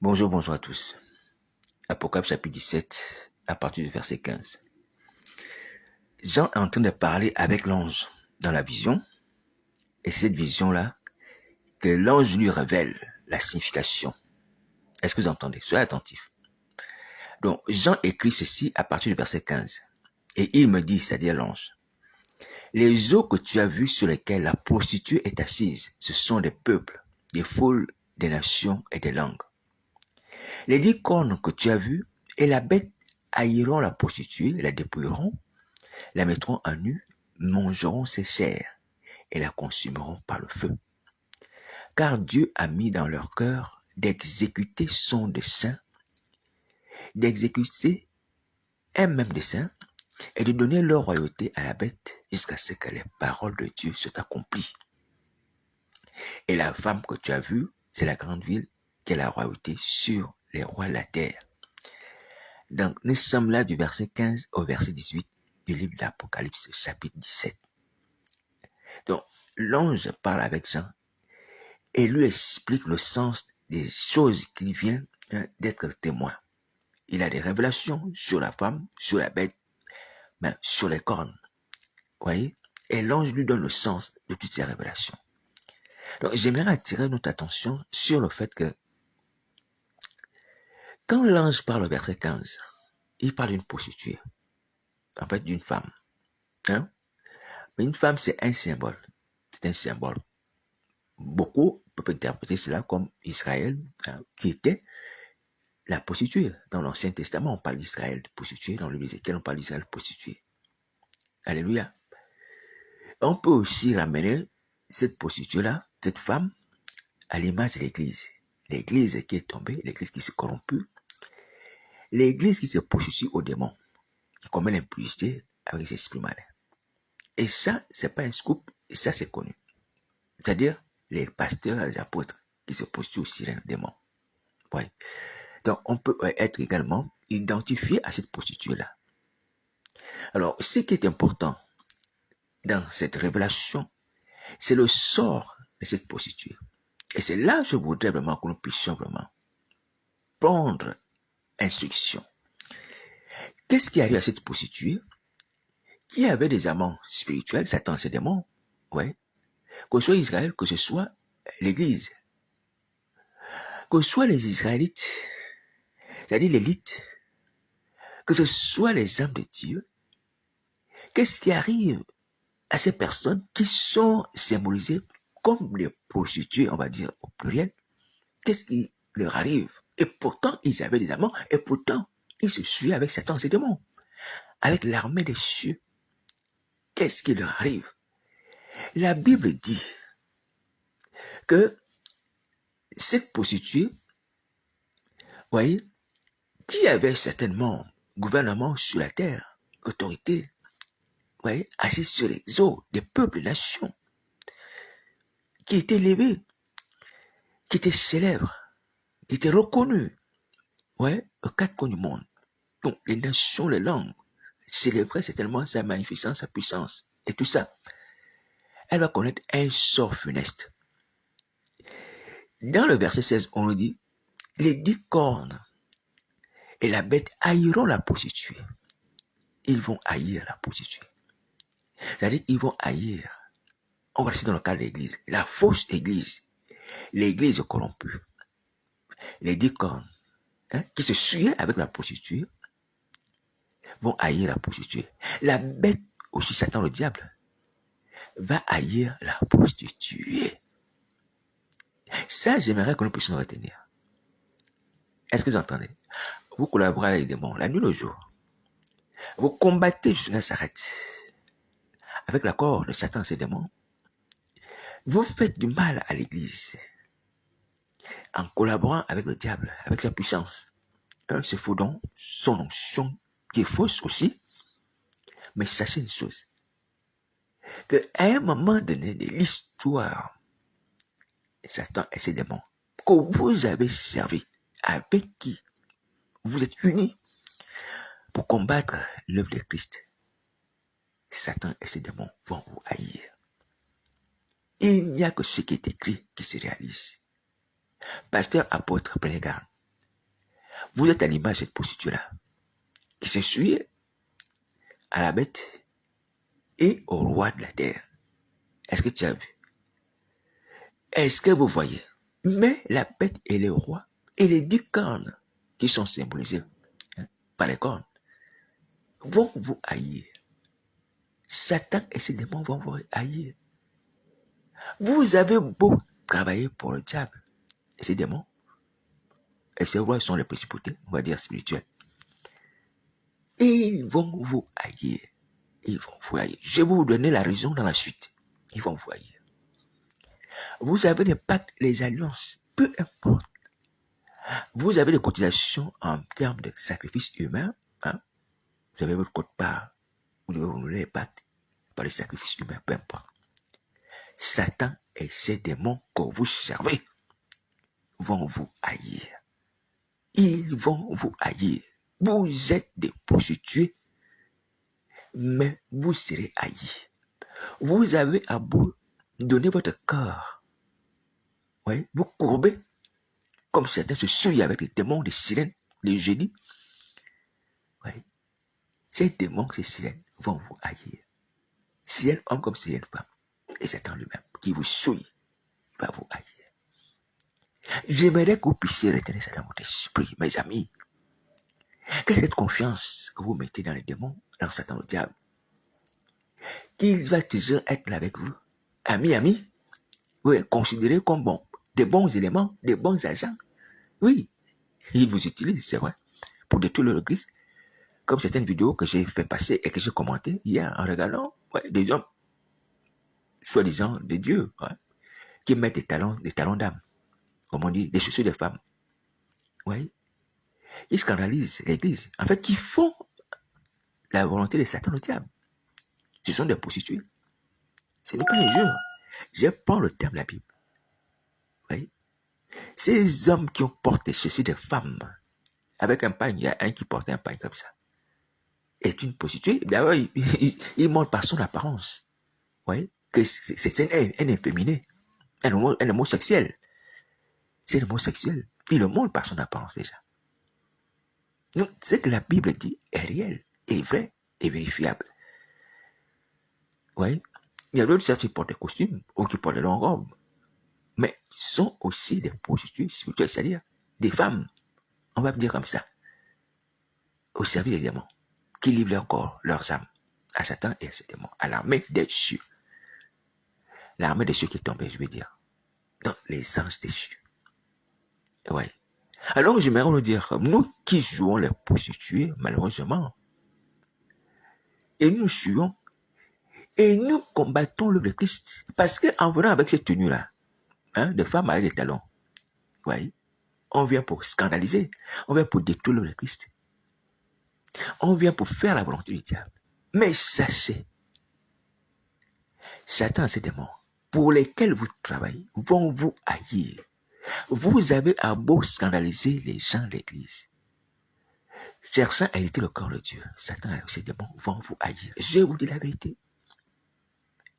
Bonjour, bonjour à tous. Apocalypse chapitre 17, à partir du verset 15. Jean est en train de parler avec l'ange dans la vision, et c'est cette vision-là que l'ange lui révèle la signification. Est-ce que vous entendez? Soyez attentifs. Donc, Jean écrit ceci à partir du verset 15. Et il me dit, c'est-à-dire l'ange, les eaux que tu as vues sur lesquelles la prostituée est assise, ce sont des peuples, des foules, des nations et des langues. Les 10 cornes que tu as vues et la bête haïront la prostituée, la dépouilleront, la mettront à nu, mangeront ses chairs et la consumeront par le feu. Car Dieu a mis dans leur cœur d'exécuter son dessein, d'exécuter un même dessein et de donner leur royauté à la bête jusqu'à ce que les paroles de Dieu soient accomplies. Et la femme que tu as vue, c'est la grande ville qui a la royauté sur les rois de la terre. Donc, nous sommes là du verset 15 au verset 18 du livre d'Apocalypse, chapitre 17. Donc, l'ange parle avec Jean et lui explique le sens des choses qu'il vient d'être témoin. Il a des révélations sur la femme, sur la bête, mais sur les cornes. Vous voyez? Et l'ange lui donne le sens de toutes ces révélations. Donc, j'aimerais attirer notre attention sur le fait que quand l'ange parle au verset 15, il parle d'une prostituée, en fait d'une femme. Hein? Mais une femme, c'est un symbole. C'est un symbole. Beaucoup peuvent interpréter cela comme Israël, qui était la prostituée. Dans l'Ancien Testament, on parle d'Israël de prostituée. Dans le livre d'Ézéchiel, on parle d'Israël de prostituée. Alléluia. On peut aussi ramener cette prostituée-là, cette femme, à l'image de l'Église. L'Église qui est tombée, l'Église qui s'est corrompue, l'Église qui se prostitue aux démons, qui commet l'impudicité avec ses esprits malins. Et ça, c'est pas un scoop, et ça, c'est connu. C'est-à-dire les pasteurs, les apôtres qui se prostituent aussi aux démons. Ouais. Donc, on peut être également identifié à cette prostituée-là. Alors, ce qui est important dans cette révélation, c'est le sort de cette prostituée. Et c'est là que je voudrais vraiment que nous puissions vraiment prendre instruction. Qu'est-ce qui arrive à cette prostituée qui avait des amants spirituels, Satan, ses démons, ouais, que ce soit Israël, que ce soit l'Église, que ce soit les Israélites, c'est-à-dire l'élite, que ce soit les âmes de Dieu, qu'est-ce qui arrive à ces personnes qui sont symbolisées comme les prostituées, on va dire au pluriel? Qu'est-ce qui leur arrive? Et pourtant, ils avaient des amants, et pourtant, ils se suivaient avec Satan et ses démons, avec l'armée des cieux. Qu'est-ce qui leur arrive? La Bible dit que cette prostituée, voyez, qui avait certainement gouvernement sur la terre, autorité, voyez, assise sur les eaux des peuples, des nations, qui était élevé, qui était célèbre, qui était reconnu, ouais, aux quatre coins du monde. Donc, les nations, les langues, célébraient certainement sa magnificence, sa puissance, et tout ça. Elle va connaître un sort funeste. Dans le verset 16, on nous dit, les 10 cornes et la bête haïront la prostituée. Ils vont haïr la prostituée. C'est-à-dire, ils vont haïr. On va rester dans le cas de l'église. La fausse église. L'église corrompue. Les 10 cornes, qui se suivaient avec la prostituée, vont haïr la prostituée. La bête, aussi Satan le diable, va haïr la prostituée. Ça, j'aimerais que nous puissions retenir. Est-ce que vous entendez? Vous collaborez avec les démons, la nuit, le jour. Vous combattez jusqu'à s'arrête. Avec l'accord de Satan et ses démons, vous faites du mal à l'église. En collaborant avec le diable, avec sa puissance. C'est faux donc, son onction, qui est fausse aussi. Mais sachez une chose. Qu'à un moment donné de l'histoire, Satan et ses démons, que vous avez servi, avec qui vous êtes unis pour combattre l'œuvre de Christ, Satan et ses démons vont vous haïr. Il n'y a que ce qui est écrit qui se réalise. Pasteur, apôtre, prenez garde. Vous êtes à l'image de cette prostituée-là, qui s'est souillée à la bête et au roi de la terre. Est-ce que tu as vu? Est-ce que vous voyez? Mais la bête et le roi et les 10 cornes qui sont symbolisés par les cornes vont vous haïr. Satan et ses démons vont vous haïr. Vous avez beau travailler pour le diable et ses démons, et ces rois sont les principautés, on va dire spirituels. Et ils vont vous haïr. Ils vont vous haïr. Je vais vous donner la raison dans la suite. Ils vont vous haïr. Vous avez des pactes, les alliances, peu importe. Vous avez des cotisations en termes de sacrifices humains. Hein? Vous avez votre quote-part. Vous devez renouveler les pactes par les sacrifices humains, peu importe. Satan et ses démons que vous servez vont vous haïr. Ils vont vous haïr. Vous êtes des prostituées, mais vous serez haïs. Vous avez à beau donner votre corps. Oui, vous courbez, comme certains se souillent avec les démons, les sirènes, les génies. Oui. Ces démons, ces sirènes vont vous haïr. Sirène homme comme sirène femme. Et Satan lui-même, qui vous souille, va vous haïr. J'aimerais que vous puissiez retenir ça dans votre esprit, mes amis. Quelle est cette confiance que vous mettez dans les démons, dans Satan le diable, qu'il va toujours être là avec vous. Ami, oui, considéré comme bon, des bons éléments, des bons agents. Oui, il vous utilise, c'est vrai, pour détruire l'église. Comme certaines vidéos que j'ai fait passer et que j'ai commentées hier en regardant des hommes, soi-disant de Dieu, qui mettent des talons d'âme, comme on dit, des chaussures de femmes. Oui, ils scandalisent l'église. En fait, ils font la volonté de Satan le diable. Ce sont des prostituées. Ce n'est pas un jeu. Je prends le terme de la Bible. Oui. Ces hommes qui ont porté chaussures de femmes, avec un pagne, il y a un qui portait un pagne comme ça, est une prostituée. D'ailleurs, il montre par son apparence. Oui. Que c'est un efféminé, un homosexuel. C'est l'homosexuel. Il le montre par son apparence déjà. Donc, ce que la Bible dit est réel, est vrai, est vérifiable. Oui. Il y a d'autres qui portent des costumes ou qui portent des longues robes. Mais sont aussi des prostituées spirituelles, c'est-à-dire des femmes, on va dire comme ça, au service des démons, qui livrent leur corps, leurs âmes à Satan et à ses démons, à l'armée des cieux. L'armée des cieux qui est tombée, je veux dire. Donc, les anges déchus. Ouais. Alors, j'aimerais nous dire, nous qui jouons les prostituées, malheureusement, et nous jouons, et nous combattons le Christ, parce qu'en venant avec cette tenue-là, de femmes avec des talons, ouais, on vient pour scandaliser, on vient pour détruire le Christ. On vient pour faire la volonté du diable. Mais sachez, Satan et ses démons, pour lesquels vous travaillez, vont vous haïr. Vous avez à beau scandaliser les gens de l'église, cherchant à hériter le corps de Dieu. Satan et ses démons vont vous haïr. Je vous dis la vérité.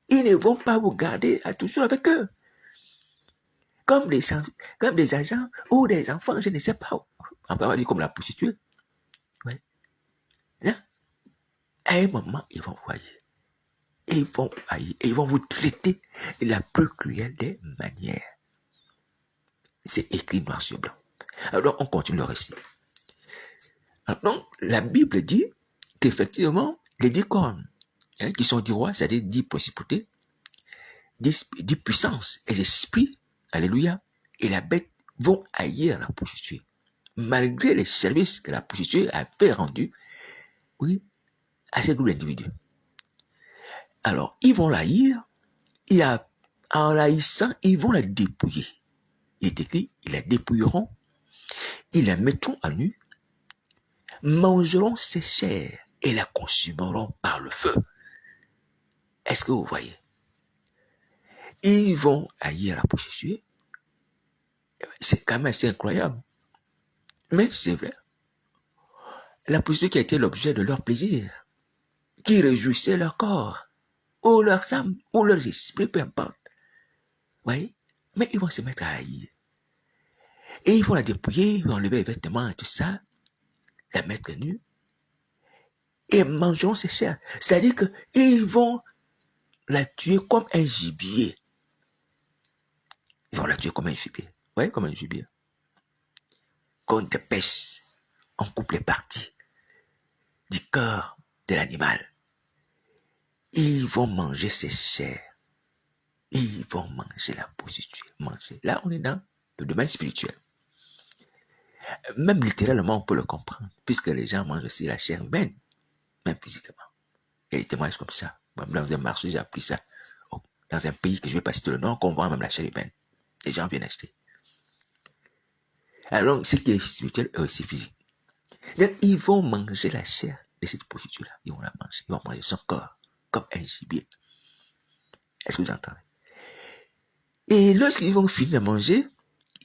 Ils ne vont pas vous garder à toujours avec eux. Comme des agents ou des enfants, je ne sais pas. On peut dire comme la prostituée. Ouais. Là, à un moment, ils vont vous haïr. Ils vont vous haïr. Et ils vont vous traiter de la plus cruelle des manières. C'est écrit noir sur blanc. Alors, on continue le récit. Alors, la Bible dit qu'effectivement, les 10 cornes, qui sont 10 rois, c'est-à-dire 10 principautés, 10 puissances et l'esprit, alléluia, et la bête vont haïr la prostituée. Malgré les services que la prostituée a fait rendus, oui, à ces double individus. Alors, ils vont l'haïr, et en l'haïssant, ils vont la dépouiller. Il est écrit, ils la dépouilleront, ils la mettront à nu, mangeront ses chairs et la consumeront par le feu. Est-ce que vous voyez? Ils vont haïr la prostituée. C'est quand même assez incroyable. Mais c'est vrai. La prostituée qui a été l'objet de leur plaisir, qui réjouissait leur corps, ou leur âme, ou leur esprit, peu importe. Vous voyez? Mais ils vont se mettre à haïr. Et ils vont la dépouiller, ils vont enlever les vêtements et tout ça, la mettre nue, et mangeront ses chairs. C'est-à-dire qu'ils vont la tuer comme un gibier. Ils vont la tuer comme un gibier. Oui, comme un gibier. Qu'on dépêche, on coupe les parties du corps de l'animal. Ils vont manger ses chairs. Ils vont manger la prostituée. Manger. Là, on est dans le domaine spirituel. Même littéralement, on peut le comprendre, puisque les gens mangent aussi la chair humaine, même physiquement. Il y a des témoignages comme ça. Dans un marché, j'ai appris ça. Dans un pays que je ne vais pas citer le nom, qu'on vend même la chair humaine. Les gens viennent acheter. Alors, ce qui est spirituel est aussi physique. Donc, ils vont manger la chair de cette prostituée-là. Ils vont la manger. Ils vont manger son corps comme un gibier. Est-ce que vous entendez? Et lorsqu'ils vont finir de manger,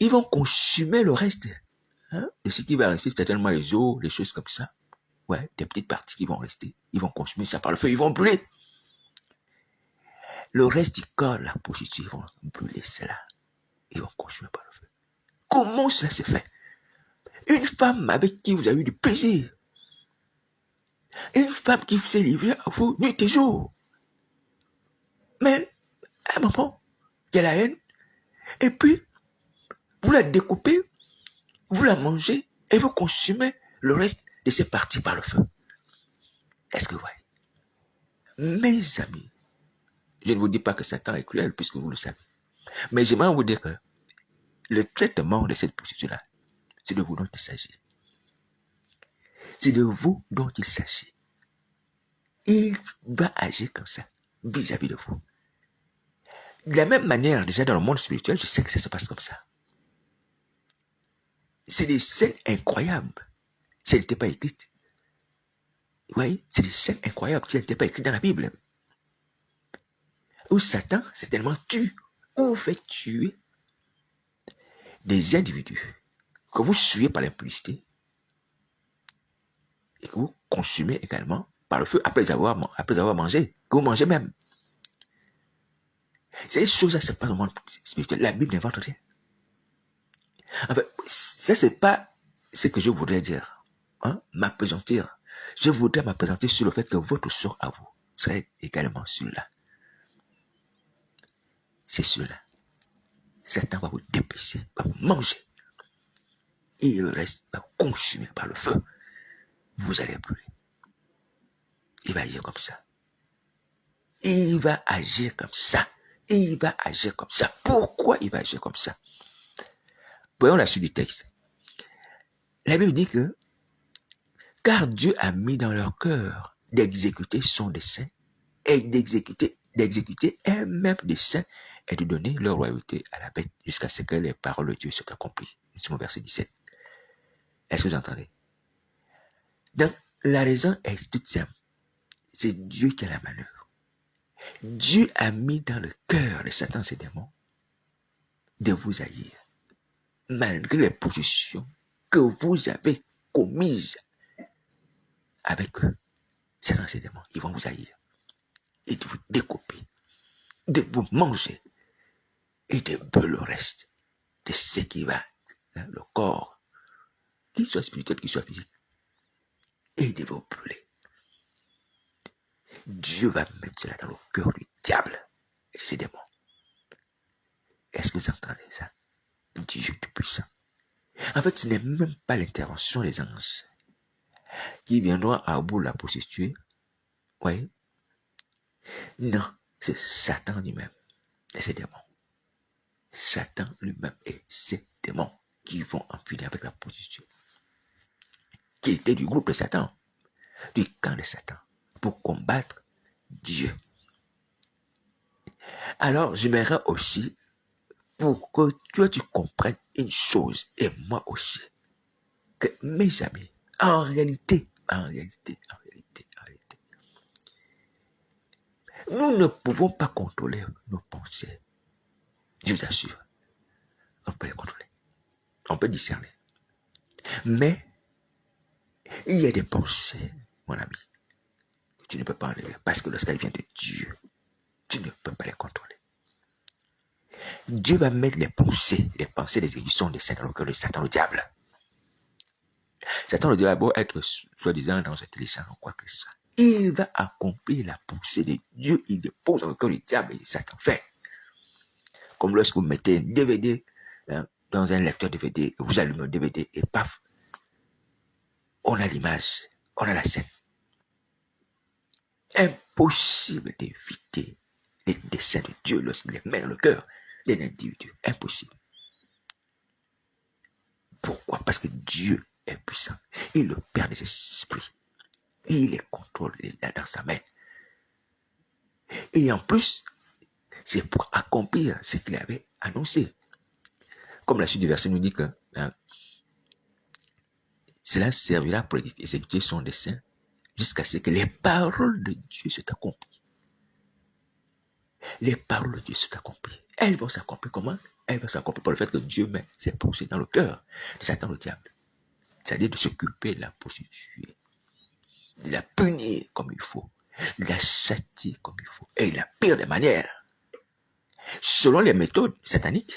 ils vont consumer le reste. Hein, de ce qui va rester, c'est certainement les os, les choses comme ça. Ouais, des petites parties qui vont rester. Ils vont consumer ça par le feu. Ils vont brûler. Le reste du corps, la prostituée, ils vont brûler cela. Ils vont consumer par le feu. Comment ça se fait? Une femme avec qui vous avez eu du plaisir. Une femme qui s'est livrée à vous nuit et jour. Mais, à un moment, il y a la haine. Et puis, vous la découpez, vous la mangez et vous consumez le reste de ces parties par le feu. Est-ce que vous voyez? Mes amis, je ne vous dis pas que Satan est cruel puisque vous le savez. Mais j'aimerais vous dire que le traitement de cette prostituée-là, c'est de vous dont il s'agit. C'est de vous dont il s'agit. Il va agir comme ça, vis-à-vis de vous. De la même manière, déjà dans le monde spirituel, je sais que ça se passe comme ça. C'est des scènes incroyables. Ça n'était pas écrit. Vous voyez, c'est des scènes incroyables qui n'étaient pas écrites dans la Bible. Où Satan, certainement, tue ou fait tuer des individus que vous suivez par l'impudicité et que vous consumez également par le feu après avoir mangé, que vous mangez même. Ces choses-là, c'est pas le monde spirituel. La Bible n'invente rien. En fait, ça, c'est pas ce que je voudrais dire. Hein, m'appesantir. Je voudrais m'appesantir sur le fait que votre sort à vous serait également celui-là. C'est celui-là. Satan va vous dépêcher, va vous manger. Et le reste va vous consumer par le feu. Vous allez brûler. Il va agir comme ça. Il va agir comme ça. Il va agir comme ça. Pourquoi il va agir comme ça? Voyons la suite du texte. La Bible dit que car Dieu a mis dans leur cœur d'exécuter son dessein et d'exécuter un même dessein et de donner leur royauté à la bête jusqu'à ce que les paroles de Dieu soient accomplies. Nous sommes au verset 17. Est-ce que vous entendez? Donc, la raison est toute simple. C'est Dieu qui a la manœuvre. Dieu a mis dans le cœur de Satan et ses démons de vous haïr. Malgré les positions que vous avez commises avec eux, Satan et ses démons, ils vont vous haïr. Et de vous découper, de vous manger et de brûler le reste de ce qui va, le corps, qu'il soit spirituel, qu'il soit physique, et de vous brûler. Dieu va mettre cela dans le cœur du diable et de ses démons. Est-ce que vous entendez ça? Dieu tout-puissant. En fait, ce n'est même pas l'intervention des anges qui viendront à bout de la prostituée. Oui. Non, c'est Satan lui-même et ses démons. Satan lui-même et ses démons qui vont en finir avec la prostituée. Qui était du groupe de Satan, du camp de Satan, pour combattre Dieu. Alors, j'aimerais aussi, pour que toi tu comprennes une chose, et moi aussi, que mes amis, en réalité, nous ne pouvons pas contrôler nos pensées. Je vous assure, on peut les contrôler. On peut discerner. Mais, il y a des pensées, mon ami, que tu ne peux pas enlever, parce que lorsqu'elles viennent de Dieu, tu ne peux pas les contrôler. Dieu va mettre les pensées des aiguillons des saints dans le cœur de Satan, le diable. Satan, le diable, va être soi-disant dans intelligent ou quoi que ce soit. Il va accomplir la pensée de Dieu. Il dépose dans le cœur du diable et Satan fait. Comme lorsque vous mettez un DVD dans un lecteur DVD, vous allumez un DVD et paf, on a l'image, on a la scène. Impossible d'éviter les desseins de Dieu lorsqu'il les met dans le cœur d'un individu. Impossible. Pourquoi? Parce que Dieu est puissant. Il est le Père des esprits. Il les contrôle dans sa main. Et en plus, c'est pour accomplir ce qu'il avait annoncé. Comme la suite du verset nous dit que cela servira pour exécuter son dessein jusqu'à ce que les paroles de Dieu soient accomplies. Les paroles de Dieu soient accomplies. Elles vont s'accomplir comment? Elles vont s'accomplir par le fait que Dieu met ses pensées dans le cœur de Satan le diable. C'est-à-dire de s'occuper de la prostituée, de la punir comme il faut, de la châtier comme il faut, et de la pire des manières, selon les méthodes sataniques.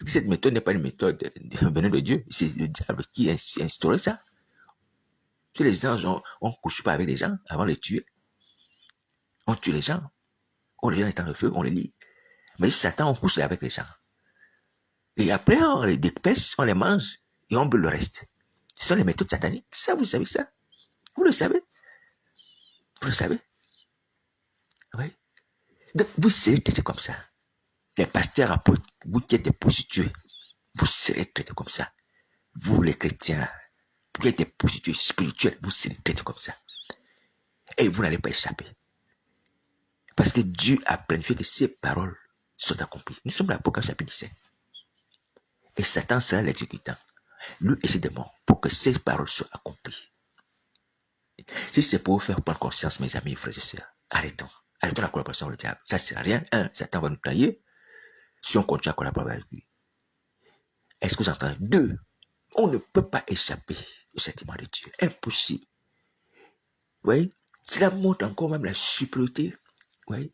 Cette méthode n'est pas une méthode venue de Dieu, c'est le diable qui a instauré ça. Tous les gens, on ne couche pas avec les gens avant de les tuer. On tue les gens. On les jette dans le feu, on les lit. Mais Satan, on couche avec les gens. Et après, on les dépêche, on les mange et on brûle le reste. Ce sont les méthodes sataniques. Ça, vous savez ça? Vous le savez? Vous le savez? Oui. Donc, vous serez traités comme ça. Les pasteurs apôtres, vous qui êtes des prostituées, vous serez traités comme ça. Vous, les chrétiens, vous qui êtes des prostituées spirituelles, vous serez traités comme ça. Et vous n'allez pas échapper. Parce que Dieu a planifié que ces paroles soient accomplies. Nous sommes dans l'Apocalypse chapitre 17. Et Satan sera l'exécutant. Lui et ses démons, pour que ces paroles soient accomplies. Si c'est pour vous faire prendre conscience, mes amis, frères et sœurs, arrêtons. Arrêtons la collaboration avec le diable. Ça ne sert à rien. Satan va nous tailler si on continue à collaborer avec lui. Est-ce que vous entendez? 2, on ne peut pas échapper au châtiment de Dieu. Impossible. Vous voyez? Cela montre encore même la supériorité, oui,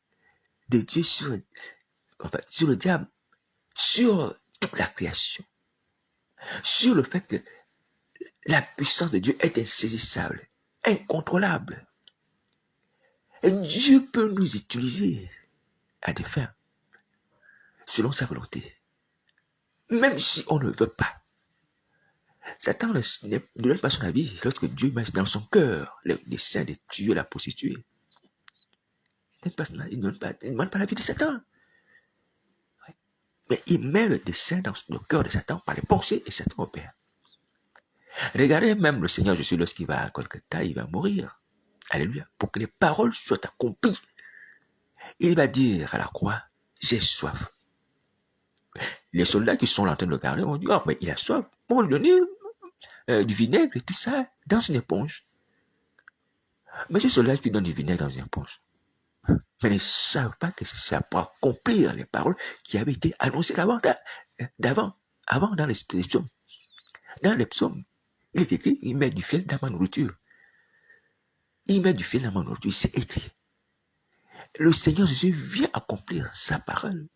de Dieu sur le diable, sur toute la création, sur le fait que la puissance de Dieu est insaisissable, incontrôlable. Et Dieu peut nous utiliser à des fins selon sa volonté, même si on ne veut pas. Satan ne donne pas son avis lorsque Dieu met dans son cœur le dessein de tuer la prostituée. Il ne demande pas l'avis de Satan. Mais il met le dessein dans le cœur de Satan par les pensées et Satan opère. Regardez même le Seigneur Jésus lorsqu'il va à Golgotha, il va mourir. Alléluia. Pour que les paroles soient accomplies. Il va dire à la croix, j'ai soif. Les soldats qui sont en train de le garder vont dire, mais il a soif. On va lui donner du vinaigre et tout ça dans une éponge. Mais ces soldats qui donnent du vinaigre dans une éponge, mais ils ne savent pas que c'est ça pour accomplir les paroles qui avaient été annoncées avant dans les psaumes. Dans les psaumes, il est écrit, il met du fiel dans ma nourriture. Il met du fiel dans ma nourriture, c'est écrit. Le Seigneur Jésus vient accomplir sa parole.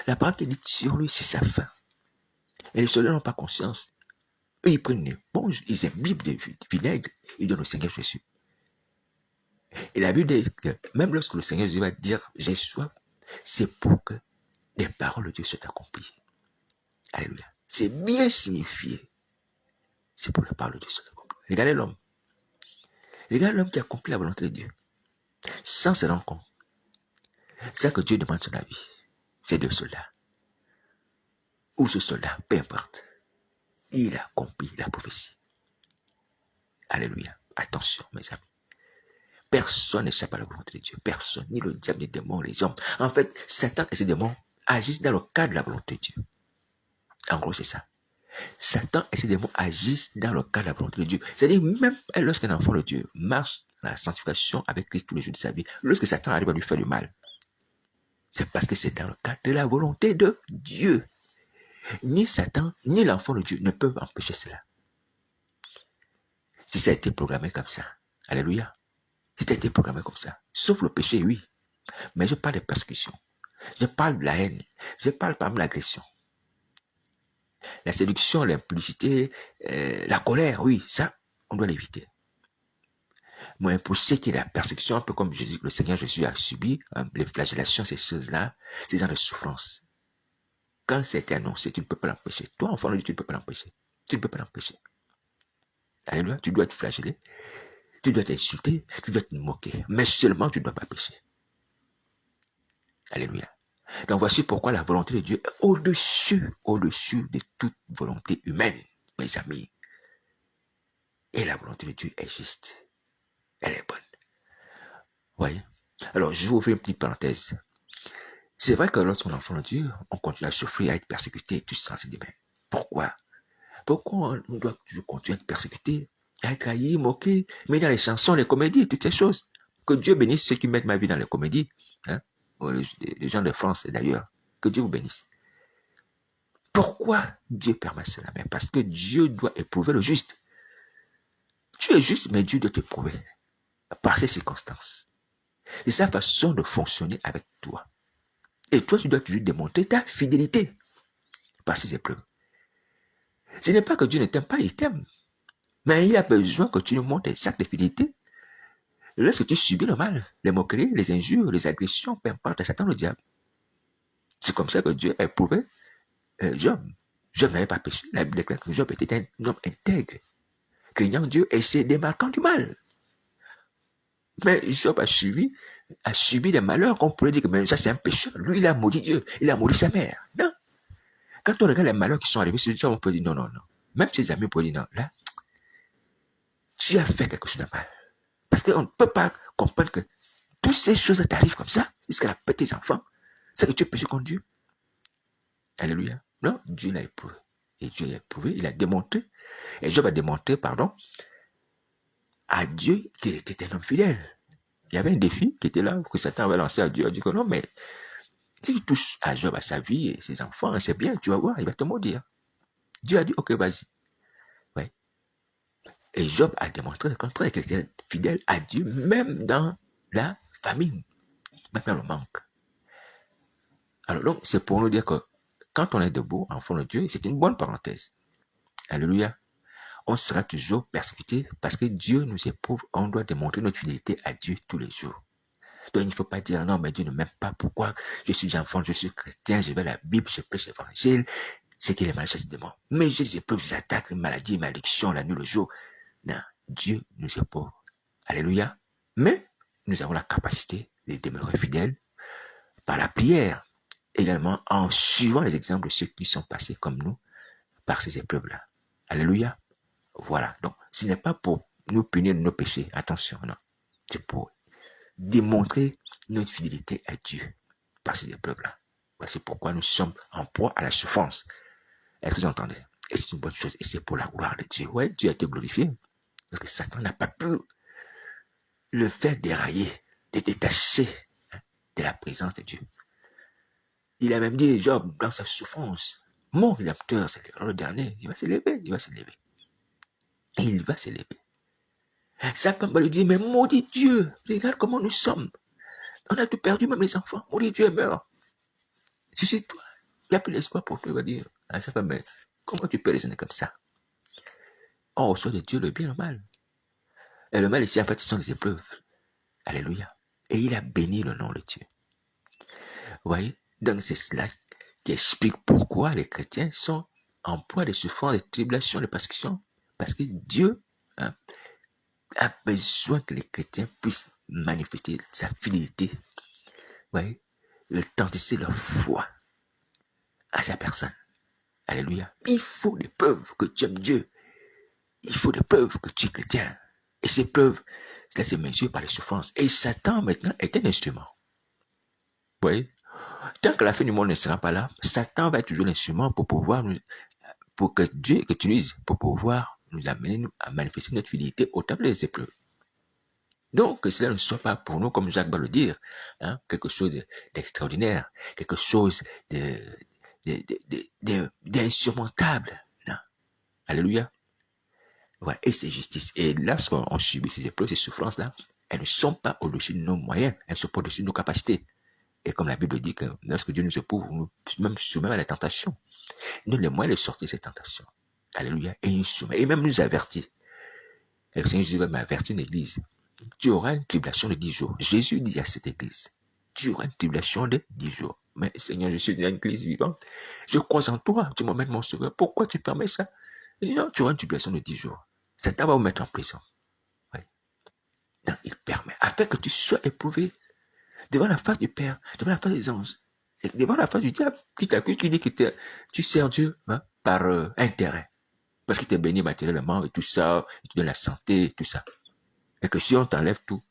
La parole qui est dite sur lui, c'est sa fin. Et les soldats n'ont pas conscience. Eux, ils prennent une éponge, ils imbibent de vinaigre, ils donnent au Seigneur Jésus. Et la Bible dit que même lorsque le Seigneur Jésus va dire « j'ai soif », c'est pour que les paroles de Dieu soient accomplies. Alléluia. C'est bien signifié. C'est pour que les paroles de Dieu soient accomplies. Regardez l'homme. Regardez l'homme qui a accompli la volonté de Dieu. Sans se rendre compte. C'est ça que Dieu demande son avis. Ces 2 soldats. Ou ce soldat, peu importe. Il a accompli la prophétie. Alléluia. Attention, mes amis. Personne n'échappe à la volonté de Dieu. Personne, ni le diable, ni les démons, les hommes. En fait, Satan et ses démons agissent dans le cadre de la volonté de Dieu. En gros, c'est ça. Satan et ses démons agissent dans le cadre de la volonté de Dieu. C'est-à-dire, même lorsqu'un enfant de Dieu marche dans la sanctification avec Christ tous les jours de sa vie, lorsque Satan arrive à lui faire du mal, c'est parce que c'est dans le cadre de la volonté de Dieu. Ni Satan, ni l'enfant de Dieu ne peuvent empêcher cela. Si ça a été programmé comme ça, alléluia. Si ça a été programmé comme ça, sauf le péché, oui. Mais je parle des persécutions. Je parle de la haine. Je parle par exemple de l'agression. La séduction, l'impulsivité, la colère, oui, ça, on doit l'éviter. Mais pour ce qui est de la persécution, un peu comme Jésus, le Seigneur Jésus a subi, les flagellations, ces choses-là, ces genres de souffrances. Quand c'est annoncé, tu ne peux pas l'empêcher. Toi, enfant de Dieu, tu ne peux pas l'empêcher. Tu ne peux pas l'empêcher. Alléluia, tu dois être flagellé, tu dois t'insulter, tu dois te moquer. Mais seulement, tu ne dois pas pécher. Alléluia. Donc voici pourquoi la volonté de Dieu est au-dessus de toute volonté humaine, mes amis. Et la volonté de Dieu est juste. Elle est bonne. Voyez? Alors, je vais ouvrir une petite parenthèse. C'est vrai que lorsqu'on est enfant de Dieu, on continue à souffrir, à être persécuté, tout ça, c'est bien. Pourquoi? Pourquoi on doit toujours continuer à être persécuté, à être haï, moqué, mais dans les chansons, les comédies, toutes ces choses? Que Dieu bénisse ceux qui mettent ma vie dans les comédies, hein? Les gens de France d'ailleurs. Que Dieu vous bénisse. Pourquoi Dieu permet cela? Mais parce que Dieu doit éprouver le juste. Tu es juste, mais Dieu doit t'éprouver par ces circonstances. C'est sa façon de fonctionner avec toi. Et toi, tu dois toujours démontrer ta fidélité par ces épreuves. Ce n'est pas que Dieu ne t'aime pas, il t'aime. Mais il a besoin que tu lui montres des actes de fidélité. Lorsque tu subis le mal, les moqueries, les injures, les agressions, peu importe, Satan, le diable. C'est comme ça que Dieu a éprouvé Job. Job n'avait pas péché. La Bible déclare que Job était un homme intègre, craignant Dieu et se démarquant du mal. Mais Job a subi des malheurs qu'on pourrait dire que mais ça c'est un pécheur. Lui, il a maudit Dieu, il a maudit sa mère. Non. Quand on regarde les malheurs qui sont arrivés sur Job, on peut dire non, non, non. Même ses amis pourraient dire non. Là, tu as fait quelque chose de mal. Parce qu'on ne peut pas comprendre que toutes ces choses t'arrivent comme ça, jusqu'à la pète tes enfants. C'est que tu es péché contre Dieu. Alléluia. Non, Dieu l'a éprouvé. Et Dieu l'a éprouvé, il a démontré. Et Job a démontré, à Dieu qu'il était un homme fidèle. Il y avait un défi qui était là, que Satan avait lancé à Dieu. Il a dit que non, mais si tu touches à Job, à sa vie et ses enfants, c'est bien, tu vas voir, il va te maudire. Dieu a dit, ok, vas-y. Ouais. Et Job a démontré le contraire, qu'il était fidèle à Dieu, même dans la famine, même dans le manque. Alors donc, c'est pour nous dire que quand on est debout, enfant de Dieu, c'est une bonne parenthèse. Alléluia. On sera toujours persécuté parce que Dieu nous éprouve. On doit démontrer notre fidélité à Dieu tous les jours. Donc il ne faut pas dire non, mais Dieu ne m'aime pas. Pourquoi? Je suis enfant, je suis chrétien, je vais à la Bible, je prêche l'évangile. C'est qu'il est mal chasse des démons. Mais j'ai des épreuves, des attaques, les maladies, malédictions, la nuit, le jour. Non, Dieu nous éprouve. Alléluia. Mais nous avons la capacité de demeurer fidèles par la prière. Également en suivant les exemples de ceux qui sont passés comme nous par ces épreuves-là. Alléluia. Voilà. Donc, ce n'est pas pour nous punir de nos péchés. Attention, non. C'est pour démontrer notre fidélité à Dieu par ces épreuves-là. Voici pourquoi nous sommes en proie à la souffrance. Est-ce que vous entendez? Et c'est une bonne chose. Et c'est pour la gloire de Dieu. Ouais, Dieu a été glorifié. Parce que Satan n'a pas pu le faire dérailler, de détacher de la présence de Dieu. Il a même dit, Job, dans sa souffrance, mon rédempteur, c'est le dernier, il va s'élever, il va s'élever. Et il va s'élever. Satan va lui dire, mais maudit Dieu, regarde comment nous sommes. On a tout perdu, même les enfants. Maudit Dieu meurt. Si c'est toi, il n'y a plus d'espoir pour toi, il va dire. Ah, ça va, mais comment tu peux raisonner comme ça? On reçoit de Dieu le bien et le mal. Et le mal ici, en fait, ce sont les épreuves. Alléluia. Et il a béni le nom de Dieu. Vous voyez? Donc c'est cela qui explique pourquoi les chrétiens sont en proie de souffrances, de tribulations, de persécutions. Parce que Dieu a besoin que les chrétiens puissent manifester sa fidélité. Vous voyez? Authentifier leur foi à sa personne. Alléluia. Il faut des preuves que tu aimes Dieu. Il faut des preuves que tu es chrétien. Et ces preuves, cela se mesure par les souffrances. Et Satan, maintenant, est un instrument. Vous voyez? Tant que la fin du monde ne sera pas là, Satan va être toujours l'instrument pour que Dieu utilise pour pouvoir nous amener à manifester notre fidélité au travers des épreuves. Donc, que cela ne soit pas pour nous, comme Jacques va le dire, hein, quelque chose d'extraordinaire, quelque chose d'insurmontable. Non. Alléluia. Voilà. Et c'est justice. Et lorsqu'on subit ces épreuves, ces souffrances-là, elles ne sont pas au-dessus de nos moyens, elles ne sont pas au-dessus de nos capacités. Et comme la Bible dit que lorsque Dieu nous éprouve, nous même soumet à la tentation. Nous, les moyens de sortir de cette tentation. Alléluia. Et il nous soumet. Et même nous avertit. Et le Seigneur Jésus va m'avertir une église. Tu auras une tribulation de 10 jours. Jésus dit à cette église, tu auras une tribulation de 10 jours. Mais Seigneur, je suis dans une église vivante. Je crois en toi. Tu m'emmènes mon sauveur. Pourquoi tu permets ça? Il dit non, tu auras une tribulation de 10 jours. Satan va vous mettre en prison. Oui. Non, il permet. Afin que tu sois éprouvé devant la face du Père, devant la face des anges, et devant la face du diable qui t'accuse, qui dit que tu sers Dieu par intérêt. Parce qu'il t'est béni matériellement et tout ça, il te donne la santé, tout ça. Et que si on t'enlève tout,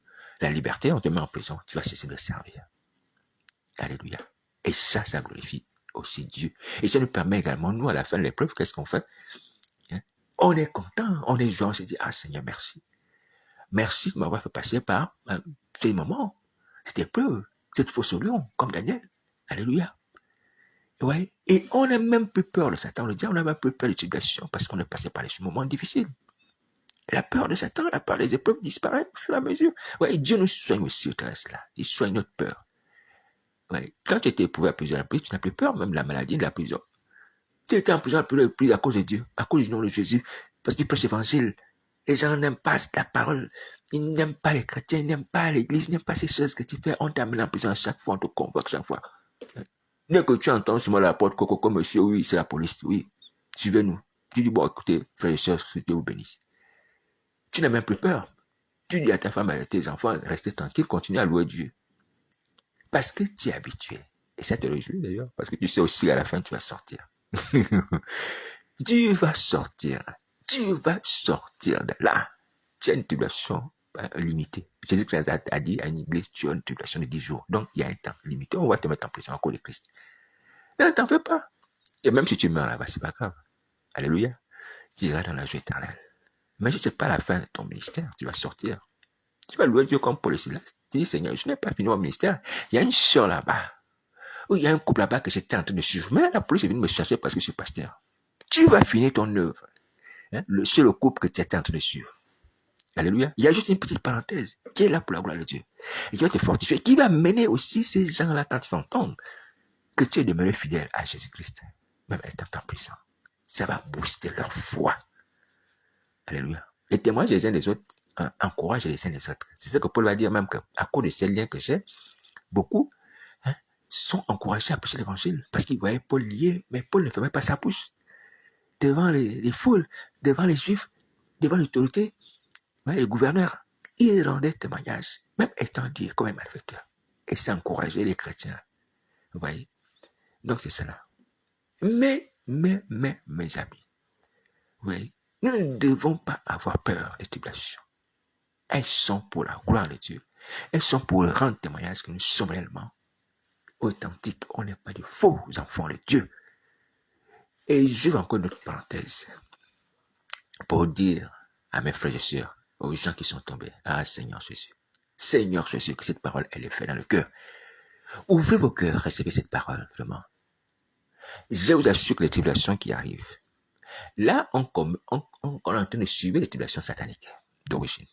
la liberté, on te met en prison, tu vas cesser de servir. Alléluia. Et ça glorifie aussi Dieu. Et ça nous permet également, nous, à la fin de l'épreuve, qu'est-ce qu'on fait? On est content, on est joyeux, on se dit, ah Seigneur, merci. Merci de m'avoir fait passer par ces moments, cette épreuve, cette fausse lion, comme Daniel. Alléluia. Ouais. Et on n'a même plus peur de Satan. Le diable, on n'a même plus peur de tribulation parce qu'on est passé par des moments difficiles. Et la peur de Satan, la peur des épreuves disparaît au fur et à mesure. Ouais, Dieu nous soigne aussi au travers de cela. Il soigne notre peur. Ouais. Quand tu étais éprouvé à plusieurs reprises, tu n'as plus peur, même la maladie de la prison. Tu étais en prison à plusieurs reprises à cause de Dieu, à cause du nom de Jésus, parce qu'il prêche l'évangile. Les gens n'aiment pas la parole. Ils n'aiment pas les chrétiens, ils n'aiment pas l'église, ils n'aiment pas ces choses que tu fais. On t'amène en prison à chaque fois, on te convoque chaque fois. Dès que tu entends sur moi la porte, coco, monsieur, oui, c'est la police, oui, suivez-nous. Tu dis, bon, écoutez, frères et sœurs, que Dieu vous bénisse. Tu n'as même plus peur. Tu dis à ta femme, à tes enfants, restez tranquille, continuez à louer Dieu. Parce que tu es habitué. Et ça te réjouit d'ailleurs, parce que tu sais aussi à la fin, tu vas sortir. Tu vas sortir. Tu vas sortir de là. Tu as une tribulation limitée. Jésus-Christ a dit à une église, tu as une tribulation de 10 jours. Donc, il y a un temps limité. On va te mettre en prison à cause de Christ. Non, t'en fais pas. Et même si tu meurs là-bas, c'est pas grave. Alléluia. Tu iras dans la joie éternelle. Mais si c'est pas la fin de ton ministère, tu vas sortir. Tu vas louer Dieu comme Paul et Silas. Tu dis, Seigneur, je n'ai pas fini mon ministère. Il y a une sœur là-bas. Ou il y a un couple là-bas que j'étais en train de suivre. Mais la police est venue me chercher parce que je suis pasteur. Tu vas finir ton œuvre. Hein? C'est le couple que tu étais en train de suivre. Alléluia. Il y a juste une petite parenthèse qui est là pour la gloire de Dieu. Et qui va te fortifier. Qui va mener aussi ces gens-là quand ils vont entendre que tu es demeuré fidèle à Jésus-Christ. Même étant en prison. Ça va booster leur foi. Alléluia. Les témoignages des uns des autres encouragent les uns les autres. C'est ce que Paul va dire même qu'à cause de ces liens que j'ai, beaucoup sont encouragés à prêcher l'évangile parce qu'ils voyaient Paul lié, mais Paul ne fermait pas sa bouche devant les foules, devant les juifs, devant l'autorité, les gouverneurs. Il rendait témoignage, même étant dit comme un malfaiteur. Et ça encourageait les chrétiens. Vous voyez? Donc c'est cela. Mais, mes amis, vous voyez, nous ne devons pas avoir peur des tribulations. Elles sont pour la gloire de Dieu. Elles sont pour rendre témoignage que nous sommes réellement authentiques. On n'est pas de faux enfants de Dieu. Et je vais encore une autre parenthèse pour dire à mes frères et sœurs, aux gens qui sont tombés, ah Seigneur Jésus, que cette parole, elle est faite dans le cœur. Ouvrez vos cœurs, recevez cette parole, vraiment. Je vous assure que les tribulations qui arrivent, là, on est en train de suivre les tribulations sataniques d'origine.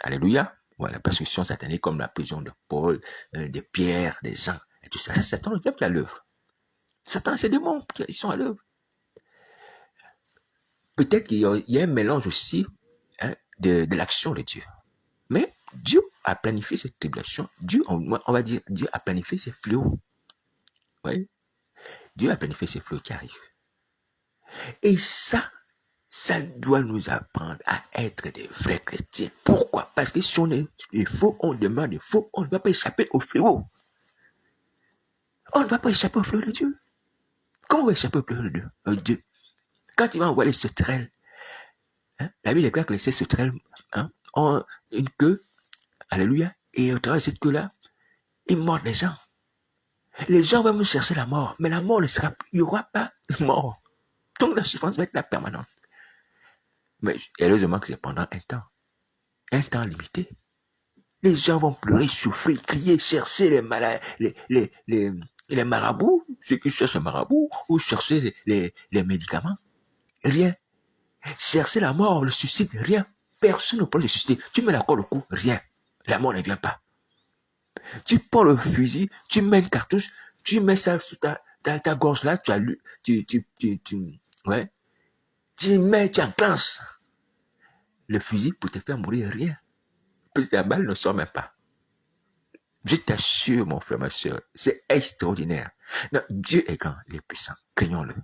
Alléluia. Voilà, la persécution satanique comme la prison de Paul, de Pierre, des gens, et tout ça. Satan, le diable qui est à l'œuvre. Satan, c'est des démons qui sont à l'œuvre. Peut-être qu'il y a un mélange aussi de l'action de Dieu. Mais Dieu a planifié cette tribulation. Dieu, on va dire, Dieu a planifié ces fléaux. Oui. Dieu a planifié ces fléaux qui arrivent. Et ça doit nous apprendre à être des vrais chrétiens. Pourquoi? Parce que si on est des faux, on demeure des faux, on ne va pas échapper au fléau. On ne va pas échapper au fléau de Dieu. Comment on va échapper au fléau de Dieu? Quand il va envoyer les sauterelles, la Bible déclare que les sauterelles ont une queue, alléluia, et au travers de cette queue-là, ils mordent les gens. Les gens vont me chercher la mort, mais la mort ne sera plus, il n'y aura pas de mort. Donc la souffrance va être là permanente. Mais heureusement que c'est pendant un temps limité. Les gens vont pleurer, souffrir, crier, chercher les malades, les marabouts, ceux qui cherchent les marabouts, ou chercher les médicaments. Rien. Chercher la mort, le suicide, rien. Personne ne peut le susciter. Tu mets la corde au cou, rien. La mort ne vient pas. Tu prends le fusil, tu mets une cartouche, tu mets ça sous ta gorge là, tu as lu, ouais, tu mets, tu enclenches le fusil pour te faire mourir, rien. Puis la balle ne sort même pas. Je t'assure, mon frère, ma soeur, c'est extraordinaire. Non, Dieu est grand, il est puissant, craignons-le.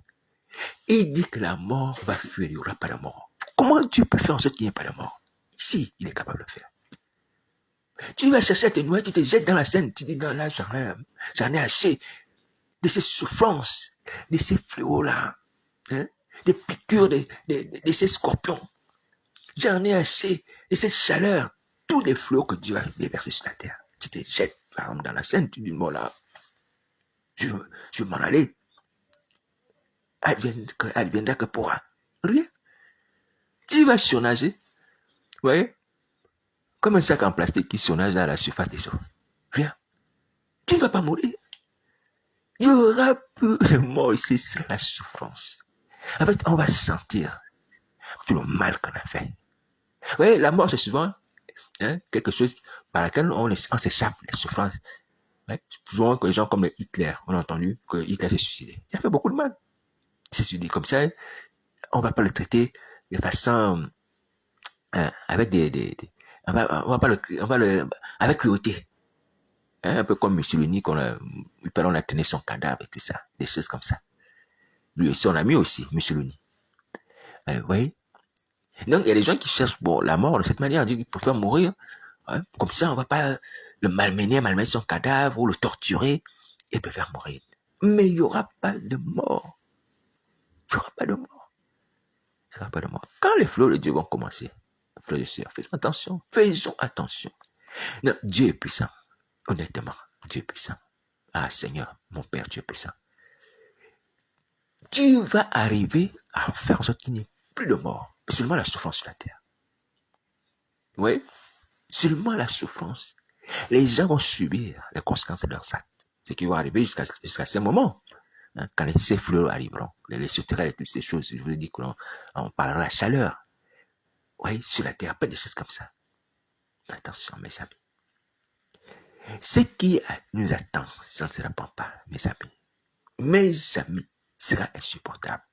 Il dit que la mort va fuir, il n'y aura pas de mort. Comment Dieu peut faire en sorte qu'il n'y ait pas de mort? Ici, il est capable de le faire. Tu vas chercher à te noyer, tu te jettes dans la Seine, tu dis non, là, j'en ai assez de ces souffrances, de ces fléaux-là, hein, des piqûres de ces scorpions. J'en ai assez de cette chaleur, tous les flots que Dieu a déversés sur la terre. Tu te jettes, par exemple, dans la Seine, tu dis bon là, je veux m'en aller. Adviendra que pourra. Rien. Tu vas surnager, vous voyez, comme un sac en plastique qui surnage à la surface des eaux. Rien. Tu ne vas pas mourir. Il y aura peu de mort ici, c'est la souffrance. En fait, on va sentir tout le mal qu'on a fait. Vous voyez, la mort, c'est souvent quelque chose par laquelle on s'échappe, les souffrances. Ouais, souvent, que les gens comme Hitler, on a entendu que Hitler s'est suicidé. Il a fait beaucoup de mal. Il s'est suicidé comme ça. On ne va pas le traiter de façon avec on va le avec cruauté. Un peu comme Mussolini, on a tenu son cadavre et tout ça, des choses comme ça. Lui et son ami aussi, Mussolini. Vous voyez? Donc, il y a des gens qui cherchent la mort de cette manière, pour faire mourir. Hein, comme ça, on va pas le malmener son cadavre ou le torturer et peut faire mourir. Mais il n'y aura pas de mort. Il n'y aura pas de mort. Il n'y aura pas de mort. Quand les flots de Dieu vont commencer, frères et sœurs, faisons attention. Faisons attention. Non, Dieu est puissant. Honnêtement, Dieu est puissant. Ah Seigneur, mon Père, tu es puissant. Tu vas arriver à faire en sorte qu'il n'y ait plus de mort. Seulement la souffrance sur la terre. Oui, seulement la souffrance. Les gens vont subir les conséquences de leurs actes. C'est qui va arriver jusqu'à ce moment. Hein, quand ces fleurs arriveront, les sauterelles, toutes ces choses, je vous ai dit qu'on parlera de la chaleur. Oui, sur la terre, pas des choses comme ça. Attention, mes amis. Ce qui nous attend, ça ne se répand pas, mes amis. Mes amis, sera insupportable.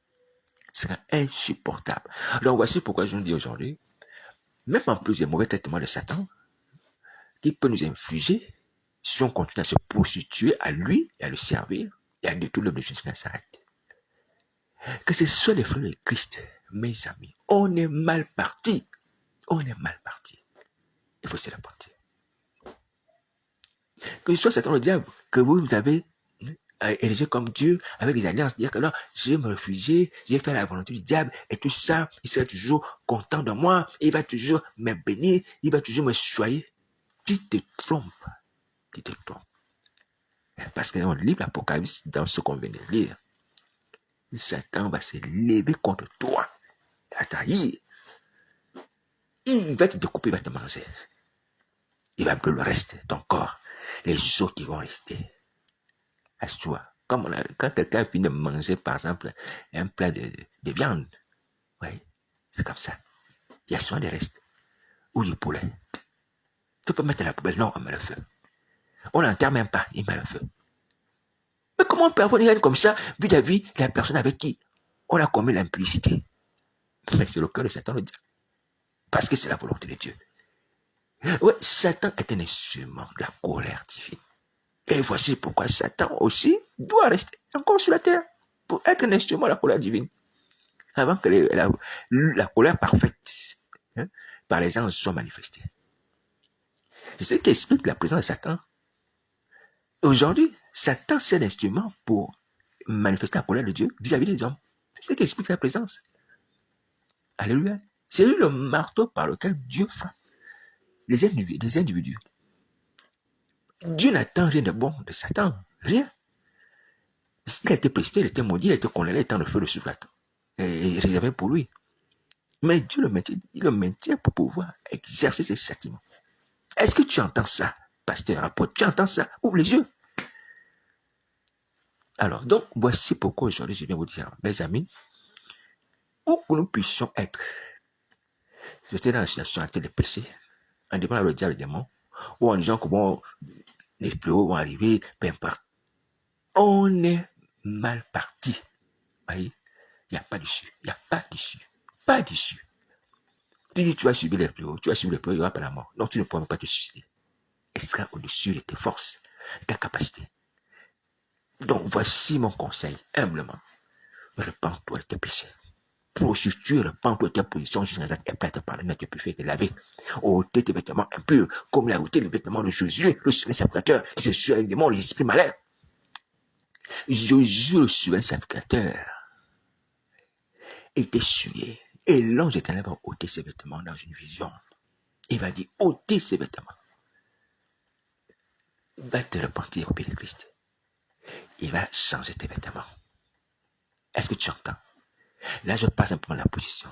Sera insupportable. Donc voici pourquoi je vous dis aujourd'hui, même en plus des mauvais traitements de Satan, qui peut nous infliger si on continue à se prostituer à lui et à le servir et à détruire l'homme de Jésus Nazareth. Que ce soit les frères de Christ, mes amis, on est mal parti. On est mal parti. Il faut se repentir. Que ce soit Satan le diable, que vous avez érigé comme Dieu avec des alliances, dire que non, je vais me réfugier, je vais faire la volonté du diable et tout ça, il sera toujours content de moi, il va toujours me bénir, il va toujours me choyer. Tu te trompes. Tu te trompes. Parce que on lit l'Apocalypse dans ce qu'on vient de lire. Satan va se lever contre toi, à taillir. Il va te découper, il va te manger. Il va brûler le reste de ton corps. Les os qui vont rester. Assure-toi. Quand quelqu'un finit de manger, par exemple, un plat de viande, oui, c'est comme ça. Il y a soin des restes. Ou du poulet. Tu peux mettre à la poubelle, non, on met le feu. On n'enterre même pas, il met le feu. Mais comment on peut avoir une haine comme ça vis-à-vis de la personne avec qui on a commis l'implicité? Mais c'est le cœur de Satan le diable. Parce que c'est la volonté de Dieu. Ouais, Satan est un instrument de la colère divine. Et voici pourquoi Satan aussi doit rester encore sur la terre pour être un instrument de la colère divine. Avant que la colère parfaite par les anges soit manifestée. C'est ce qui explique la présence de Satan. Aujourd'hui, Satan c'est l'instrument pour manifester la colère de Dieu vis-à-vis des hommes. C'est ce qui explique sa présence. Alléluia. C'est lui le marteau par lequel Dieu frappe les individus. Dieu n'attend rien de bon de Satan. Rien. S'il a été précipité, il était maudit, il a été condamné, il était dans le feu de soufflate. Et réservé pour lui. Mais Dieu le maintient pour pouvoir exercer ses châtiments. Est-ce que tu entends ça, pasteur, apôtre? Tu entends ça? Ouvre les yeux. Alors, donc, voici pourquoi aujourd'hui je viens vous dire, mes amis, où que nous puissions être, j'étais dans la situation actuelle de péché, en dépendant le diable et le démon, ou en disant que bon, les fléaux vont arriver, peu importe. On est mal parti. Vous voyez, il n'y a pas d'issue. Il n'y a pas d'issue. Pas d'issue. Tu dis, tu vas subir les fléaux, tu vas subir les fléaux, il n'y aura pas la mort. Non, tu ne pourras pas te suicider. Elle sera au-dessus de tes forces, de ta capacité. Donc, voici mon conseil, humblement. Repends-toi de tes péchés. Prostitue, repends-toi de ta position jusqu'à ce qu'elle te pardonner, ne te plus faire te laver. Ôtez tes vêtements impurs, comme il a ôté les vêtements de Josué, le souverain sacrificateur, qui se suit avec des démons, les esprits malins. Josué, le souverain sacrificateur, était sué. Et l'ange éternel va ôter ses vêtements dans une vision. Il va dire, ôtez ses vêtements. Il va te repentir au pied de Christ. Il va changer tes vêtements. Est-ce que tu entends? Là, je passe un peu la position.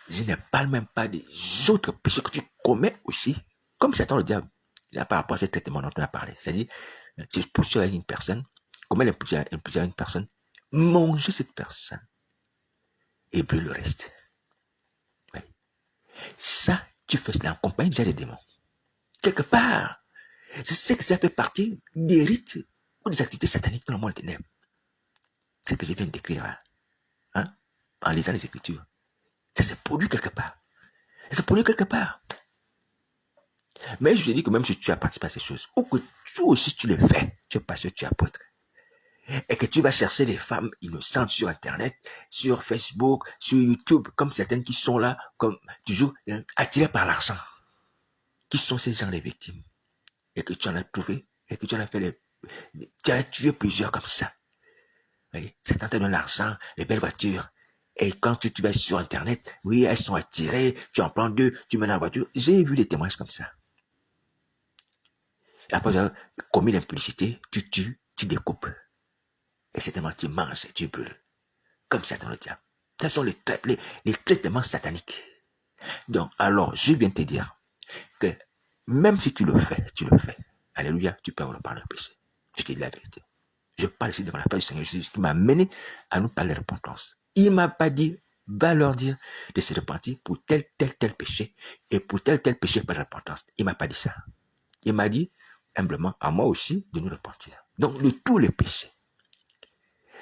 Je ne parle même pas des autres péchés que tu commets aussi, comme Satan le diable. Là, par rapport à ce traitement dont on a parlé. C'est-à-dire, si je pousse sur une personne, comment elle pousse à une personne, manger cette personne et brûler le reste. Oui. Ça, tu fais cela en compagnie déjà des démons. Quelque part, je sais que ça fait partie des rites ou des activités sataniques dans le monde des ténèbres. C'est ce que je viens de décrire là, hein, en lisant les Écritures. Ça s'est produit quelque part. Ça s'est produit quelque part. Mais je te dis que même si tu as participé à ces choses, ou que toi aussi tu le fais, tu es pasteur, tu es apôtre, et que tu vas chercher des femmes innocentes sur Internet, sur Facebook, sur YouTube, comme certaines qui sont là, comme toujours, attirées par l'argent. Qui sont ces gens les victimes? Et que tu en as trouvé, et que tu en as fait tu as tué plusieurs comme ça. C'est en de l'argent, les belles voitures. Et quand tu vas sur Internet, oui, elles sont attirées, tu en prends deux, tu mets dans la voiture. J'ai vu des témoignages comme ça. Après avoir commis l'impudicité, tu tues, tu découpes. Et certainement, tu manges et tu brûles. Comme ça dans le diable. Ce sont les traitements sataniques. Donc, alors, je viens te dire que même si tu le fais, alléluia, tu peux avoir le pardon du péché. Je te dis la vérité. Je parle ici devant la face du Seigneur Jésus qui m'a mené à nous parler de repentance. Il m'a pas dit, va leur dire de se repentir pour tel péché et pour tel péché pas de repentance. Il m'a pas dit ça. Il m'a dit, humblement, à moi aussi, de nous repentir. Donc, de tous les péchés.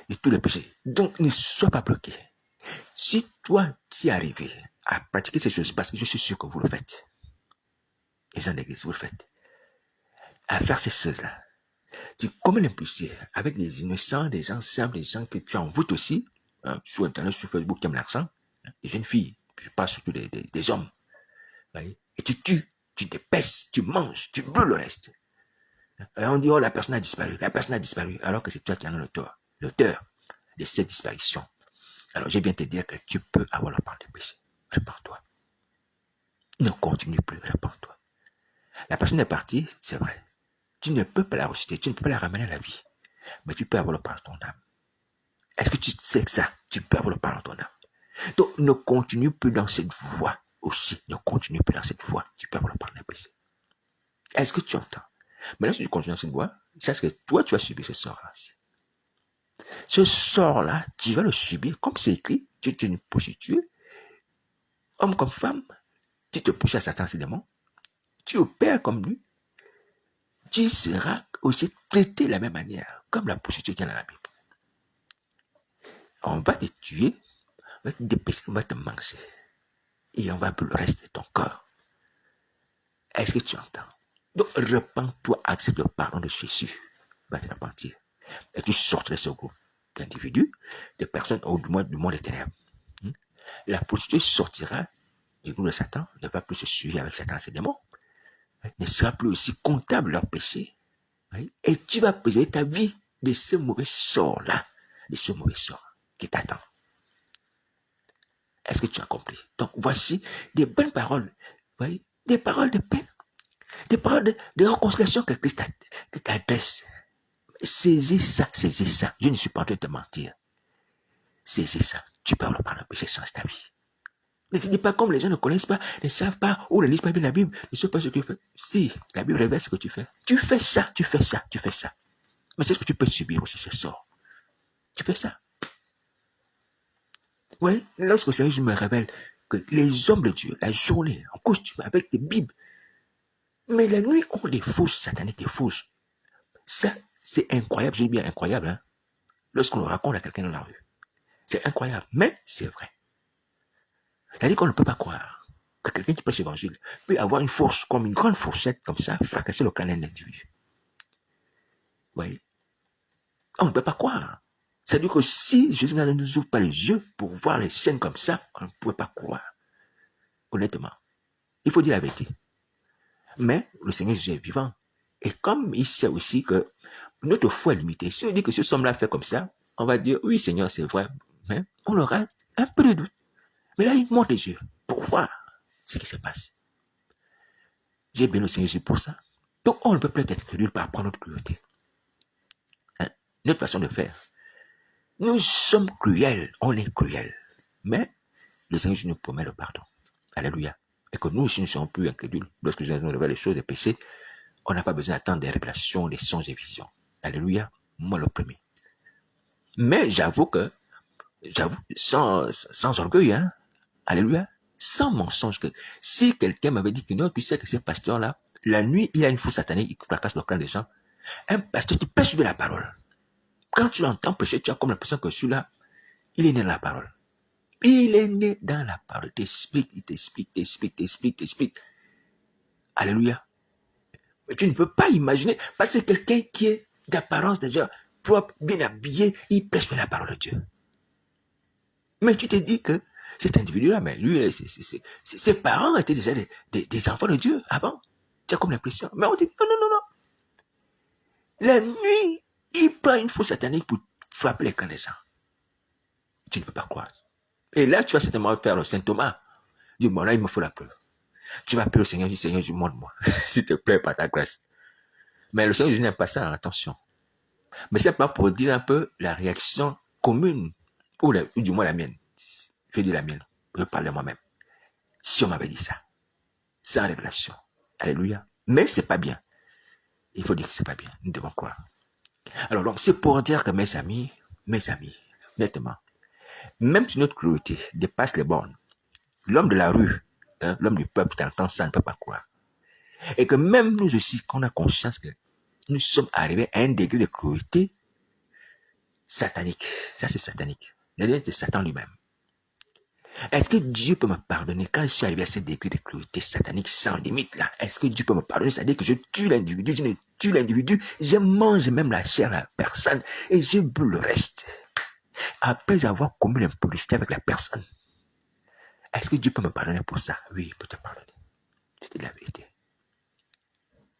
De tous les péchés. Donc, ne sois pas bloqué. Si toi, qui es arrivé à pratiquer ces choses, parce que je suis sûr que vous le faites, les gens d'église, vous le faites, à faire ces choses-là, tu commets l'impulsé avec des innocents, des gens simples, des gens que tu envoûtes aussi, hein, sur Internet, sur Facebook, qui aiment l'argent, hein, des jeunes filles, je parle surtout des hommes, voyez, et tu tues, tu t'épaisses, tu manges, tu brûles le reste. Et on dit, oh, la personne a disparu, alors que c'est toi qui en es l'auteur de cette disparition. Alors, je viens te dire que tu peux avoir la part de péché. Répands-toi. Ne continue plus, répands-toi. La personne est partie, c'est vrai. Tu ne peux pas la ressusciter, tu ne peux pas la ramener à la vie. Mais tu peux avoir le pardon de ton âme. Est-ce que tu sais que ça, tu peux avoir le pardon de ton âme? Donc, ne continue plus dans cette voie aussi. Ne continue plus dans cette voie. Tu peux avoir le pardon des péchés. Est-ce que tu entends? Maintenant, si tu continues dans cette voie, sache que toi, tu as subi ce sort-là aussi. Ce sort-là, tu vas le subir, comme c'est écrit, tu es une prostituée, homme comme femme, tu te pousses à Satan, ces démons, tu opères comme lui, tu seras aussi traité de la même manière, comme la prostituée qui est dans la Bible. On va te tuer, on va te dépêcher, on va te manger, et on va brûler le reste de ton corps. Est-ce que tu entends? Donc, repens-toi, accepte le pardon de Jésus, va te repentir, et tu sortiras de ce groupe d'individus, de personnes, ou du moins du monde des ténèbres. La prostituée sortira du groupe de Satan, ne va plus se suivre avec Satan et ses démons, ne sera plus aussi comptable de leurs péchés, et tu vas préserver ta vie de ce mauvais sort-là, de ce mauvais sort qui t'attend. Est-ce que tu as compris? Donc, voici des bonnes paroles, voyez, des paroles de paix, des paroles de réconciliation que Christ t'adresse. Saisis ça, saisis ça. Je ne suis pas en train de te mentir. Saisis ça. Tu peux avoir le pardon du péché, change ta vie. Ne te dis pas comme les gens ne connaissent pas, ne savent pas, ou ne lisent pas bien la Bible, ne savent pas ce que tu fais. Si, la Bible révèle ce que tu fais. Tu fais ça, tu fais ça, tu fais ça. Mais c'est ce que tu peux subir aussi, ce sort. Tu fais ça. Oui, lorsque le Seigneur me révèle que les hommes de Dieu, la journée, en costume, avec des Bibles, Mais la nuit, on des fausses sataniques, des fausses. Ça, c'est incroyable, j'ai bien incroyable, hein. Lorsqu'on le raconte à quelqu'un dans la rue. C'est incroyable, mais c'est vrai. C'est-à-dire qu'on ne peut pas croire que quelqu'un qui prêche l'évangile peut avoir une force comme une grande fourchette comme ça, fracasser le crâne d'un individu. Vous voyez? On ne peut pas croire. C'est-à-dire que si Jésus ne nous ouvre pas les yeux pour voir les scènes comme ça, on ne pouvait pas croire. Honnêtement. Il faut dire la vérité. Mais le Seigneur Jésus est vivant. Et comme il sait aussi que notre foi est limitée, si on dit que ce homme-là fait comme ça, on va dire, oui Seigneur, c'est vrai, mais on aura un peu de doute. Mais là, il monte les yeux pour voir ce qui se passe. J'ai béni le Seigneur Jésus pour ça. Donc, on ne peut peut-être être crédule par rapport à notre cruauté. Hein? Notre façon de faire. Nous sommes cruels, on est cruels. Mais le Seigneur Jésus nous promet le pardon. Alléluia. Et que nous aussi, nous ne sommes plus incrédules. Lorsque nous nous révèle les choses des péchés, on n'a pas besoin d'attendre des révélations, des songes et visions. Alléluia. Moi, le premier. Mais j'avoue, sans orgueil, hein. Alléluia. Sans mensonge, que si quelqu'un m'avait dit que non, tu sais que ce pasteur-là, la nuit, il a une foule satanique, il fracasse le crâne des gens. Un pasteur qui prêche de la parole. Quand tu l'entends prêcher, tu as comme l'impression que celui-là, il est né dans la parole. Il est né dans la parole. Il t'explique. Alléluia. Mais tu ne peux pas imaginer, parce que quelqu'un qui est d'apparence déjà propre, bien habillé, il prêche de la parole de Dieu. Mais tu te dis que cet individu-là, mais lui, ses parents étaient déjà des enfants de Dieu avant. Tu as comme l'impression. Mais on dit, non. La nuit, il prend une fausse satanique pour frapper les crânes des gens. Tu ne peux pas croire. Et là, tu vas certainement faire le Saint Thomas. Dis, bon, là, il me faut la preuve. Tu vas appeler le Seigneur, dis, Seigneur, du montre-moi. S'il te plaît, par ta grâce. Mais le Seigneur, je n'aime pas ça, attention. Mais c'est pas pour dire un peu la réaction commune, ou du moins la mienne. Je dis la mienne. Je parle de moi-même. Si on m'avait dit ça, sans révélation. Alléluia. Mais c'est pas bien. Il faut dire que c'est pas bien. Nous devons croire. Alors donc, c'est pour dire que mes amis, nettement, même si notre cruauté dépasse les bornes, l'homme de la rue, hein, l'homme du peuple qui entend ça ne peut pas croire. Et que même nous aussi, qu'on a conscience que nous sommes arrivés à un degré de cruauté satanique. Ça, c'est satanique. C'est Satan lui-même. Est-ce que Dieu peut me pardonner quand je suis arrivé à ce degré de cruauté satanique sans limite là? Est-ce que Dieu peut me pardonner? C'est-à-dire que je tue l'individu, je ne tue l'individu, je mange même la chair à la personne et je brûle le reste. Après avoir commis l'impudicité avec la personne. Est-ce que Dieu peut me pardonner pour ça? Oui, il peut te pardonner. C'était la vérité.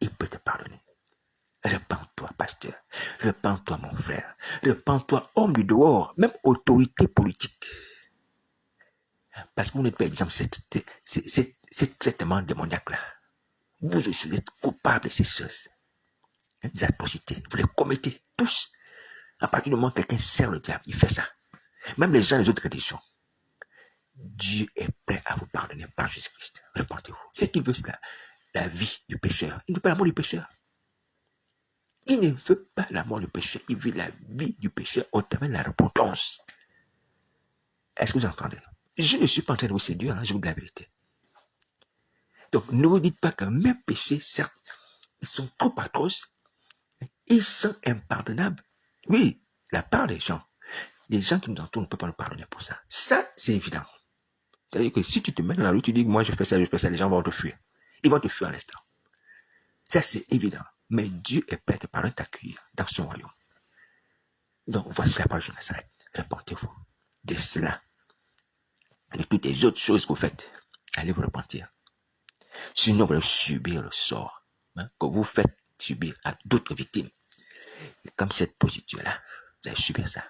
Il peut te pardonner. Repends-toi, pasteur. Repends-toi, mon frère. Repends-toi, homme du dehors, même autorité politique. Parce que vous n'êtes pas exemple, c'est traitement démoniaque-là. Vous aussi, vous êtes coupable de ces choses. Des atrocités. Vous les commettez tous. À partir du moment où quelqu'un sert le diable, il fait ça. Même les gens des autres religions. Dieu est prêt à vous pardonner par Jésus-Christ. Repentez-vous. Ce qu'il veut, c'est la vie du pécheur. Il ne veut pas la mort du pécheur. Il ne veut pas la mort du pécheur. Il veut la vie du pécheur au travers de la repentance. Est-ce que vous entendez? Je ne suis pas en train de vous séduire, hein, je vous dis la vérité. Donc, ne vous dites pas que mes péchés, certes, ils sont trop atroces, ils sont impardonnables. Oui, la part des gens qui nous entourent ne peuvent pas nous pardonner pour ça. Ça, c'est évident. C'est-à-dire que si tu te mets dans la rue, tu dis, moi, je fais ça, les gens vont te fuir. Ils vont te fuir à l'instant. Ça, c'est évident. Mais Dieu est prêt à te pardonner, t'accueillir dans son royaume. Donc, voici la parole de Nazareth. Repentez-vous de cela. De toutes les autres choses que vous faites. Allez vous repentir. Sinon, vous allez subir le sort que vous faites subir à d'autres victimes. Et comme cette prostituée-là, vous allez subir ça.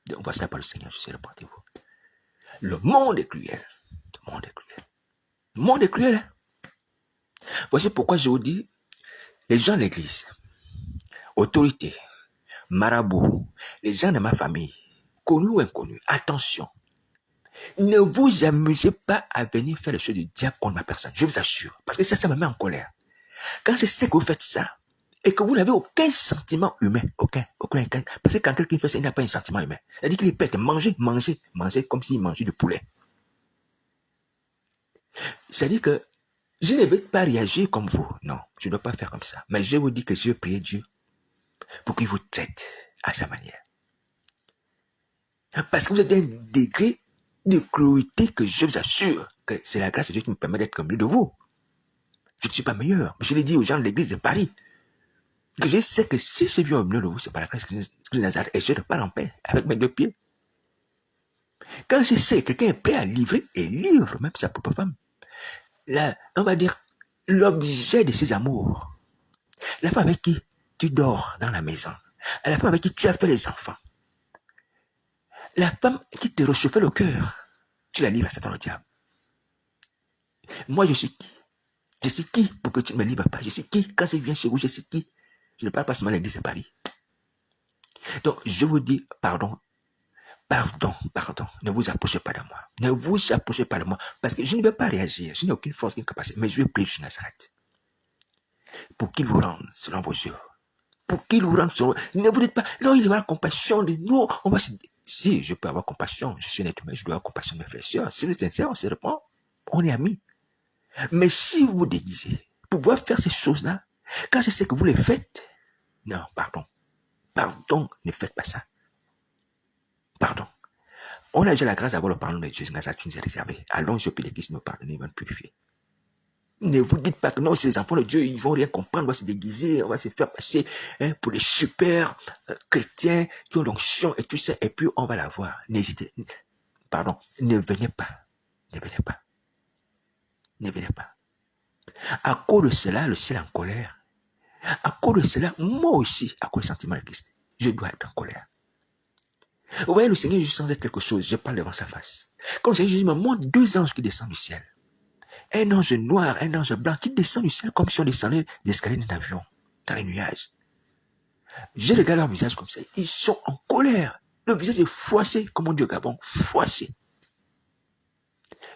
Donc, voici la parole du Seigneur, je sais, repentez-vous. Le monde est cruel. Le monde est cruel. Le monde est cruel. Hein? Voici pourquoi je vous dis, les gens de l'église, autorités, marabouts, les gens de ma famille, connus ou inconnus, attention. Ne vous amusez pas à venir faire les choses du diable contre ma personne. Je vous assure. Parce que ça me met en colère. Quand je sais que vous faites ça, et que vous n'avez aucun sentiment humain, aucun. Parce que quand quelqu'un fait ça, il n'a pas un sentiment humain. C'est-à-dire qu'il est prêt à manger comme s'il mangeait du poulet. C'est-à-dire que Je ne vais pas réagir comme vous. Non, je ne dois pas faire comme ça. Mais je vous dis que je vais prier Dieu pour qu'il vous traite à sa manière. Parce que vous êtes un degré de cruauté que je vous assure que c'est la grâce de Dieu qui me permet d'être comme lui de vous. Je ne suis pas meilleur. Mais je l'ai dit aux gens de l'église de Paris. Que je sais que si je vis au milieu de vous, c'est par la grâce de Nazareth et je repars en paix avec mes deux pieds. Quand je sais que quelqu'un est prêt à livrer et livre même sa propre femme, là, on va dire l'objet de ses amours, la femme avec qui tu dors dans la maison, la femme avec qui tu as fait les enfants, la femme qui te réchauffait le cœur, tu la livres à Satan le diable. Moi, je suis qui? Je suis qui pour que tu ne me livres pas? Je suis qui? Quand je viens chez vous, je suis qui? Je ne parle pas seulement de l'église de Paris. Donc, je vous dis pardon. Pardon. Ne vous approchez pas de moi. Ne vous approchez pas de moi. Parce que je ne vais pas réagir. Je n'ai aucune force, aucune capacité. Mais je vais prier sur Nazareth. Pour qu'il vous rende selon vos yeux. Pour qu'il vous rende selon... Ne vous dites pas, non, il aura compassion de nous. On va se... Si je peux avoir compassion, je suis un être humain, je dois avoir compassion de mes frères et sœurs. Si vous êtes sincère, on se répond. On est amis. Mais si vous vous déguisez, pour pouvoir faire ces choses-là, quand je sais que vous les faites, non, pardon. Pardon, ne faites pas ça. Pardon. On a déjà la grâce d'avoir le pardon de Jésus, Nazareth, tu nous es réservé. Allons, je prie l'Église de me pardonner, il va nous purifier. Ne vous dites pas que non, ces enfants de Dieu, ils vont rien comprendre, on va se déguiser, on va se faire passer pour les super chrétiens qui ont l'onction et tout ça, et puis on va la voir. N'hésitez, pardon, ne venez pas. Ne venez pas. Ne venez pas. À cause de cela, le ciel est en colère. À cause de cela, moi aussi, à cause du sentiment de Christ, je dois être en colère. Vous voyez, le Seigneur Jésus, sans être quelque chose, je parle devant sa face. Quand le Seigneur Jésus me montre deux anges qui descendent du ciel. Un ange noir, un ange blanc qui descend du ciel comme si on descendait l'escalier d'un avion, dans les nuages. Je regarde leur visage comme ça. Ils sont en colère. Le visage est froissé, comme on dit au Gabon, froissé.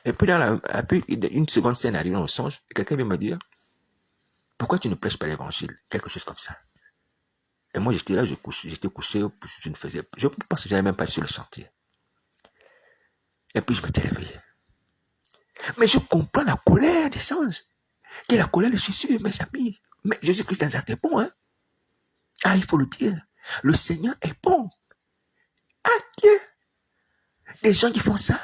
Et puis, après, une seconde scène arrive dans le songe, et quelqu'un vient me dire, pourquoi tu ne prêches pas l'évangile? Quelque chose comme ça. Et moi, j'étais là, j'étais couché, je pense que j'allais même pas sur le chantier. Et puis, je m'étais réveillé. Mais je comprends la colère des anges. Qui est la colère de Jésus, mes amis. Mais Jésus-Christ est bon, hein. Ah, il faut le dire. Le Seigneur est bon. Ah, Dieu. Des gens qui font ça.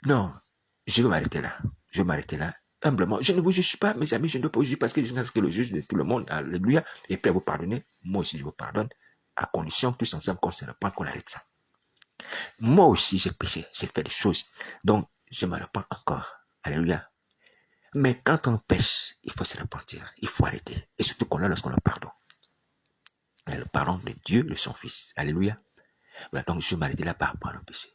Non, je vais m'arrêter là. Humblement. Je ne vous juge pas, mes amis, je ne dois pas vous juger parce que je suis le juge de tout le monde. Alléluia. Et puis à vous pardonner. Moi aussi, je vous pardonne. À condition que tous ensemble, qu'on se repente, qu'on arrête ça. Moi aussi, j'ai péché. J'ai fait des choses. Donc, je me repens encore. Alléluia. Mais quand on pêche, il faut se repentir. Il faut arrêter. Et surtout qu'on a lorsqu'on le pardonne. Et le pardon de Dieu, de son Fils. Alléluia. Voilà, donc je m'arrêtais là par rapport à le péché.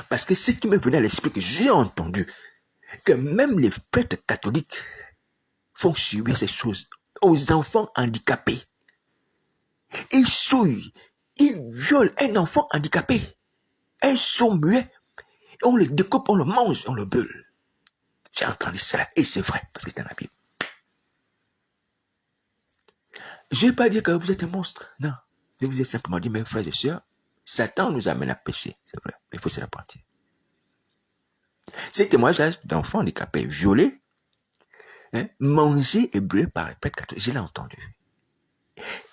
Parce que ce qui me venait à l'esprit, que j'ai entendu, que même les prêtres catholiques font subir ces choses aux enfants handicapés. Ils souillent, ils violent un enfant handicapé, un sourd muet, et on le découpe, on le mange, on le brûle. J'ai entendu cela, et c'est vrai, parce que c'est dans la Bible. Je ne vais pas dire que vous êtes un monstre, non. Je vous ai simplement dit, mes frères et sœurs, Satan nous amène à pécher, c'est vrai, mais il faut se repentir. Ces témoignages d'enfants handicapés, violés, mangés et brûlés par les prêtres catholiques, je l'ai entendu.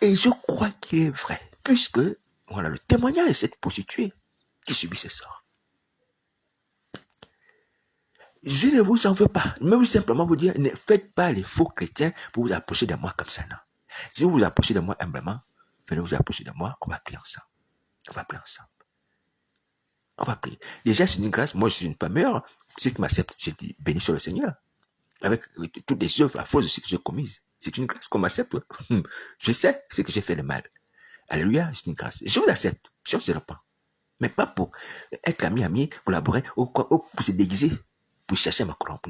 Et je crois qu'il est vrai, puisque, voilà, le témoignage de cette prostituée qui subit ce sort. Je ne vous en veux pas, mais vous simplement vous dire, ne faites pas les faux chrétiens pour vous approcher de moi comme ça, non. Si vous vous approchez de moi humblement, venez vous approcher de moi, on va prier ensemble. On va prier. Déjà, c'est une grâce. Moi, je suis une femme meilleure. Ceux qui m'acceptent, je dis, béni soit le Seigneur. Avec toutes les œuvres à force de ce que j'ai commises. C'est une grâce qu'on m'accepte. Je sais ce que j'ai fait de mal. Alléluia, c'est une grâce. Je vous accepte, si on se repent. Mais pas pour être ami, collaborer, ou pour se déguiser, pour chercher à me corrompre.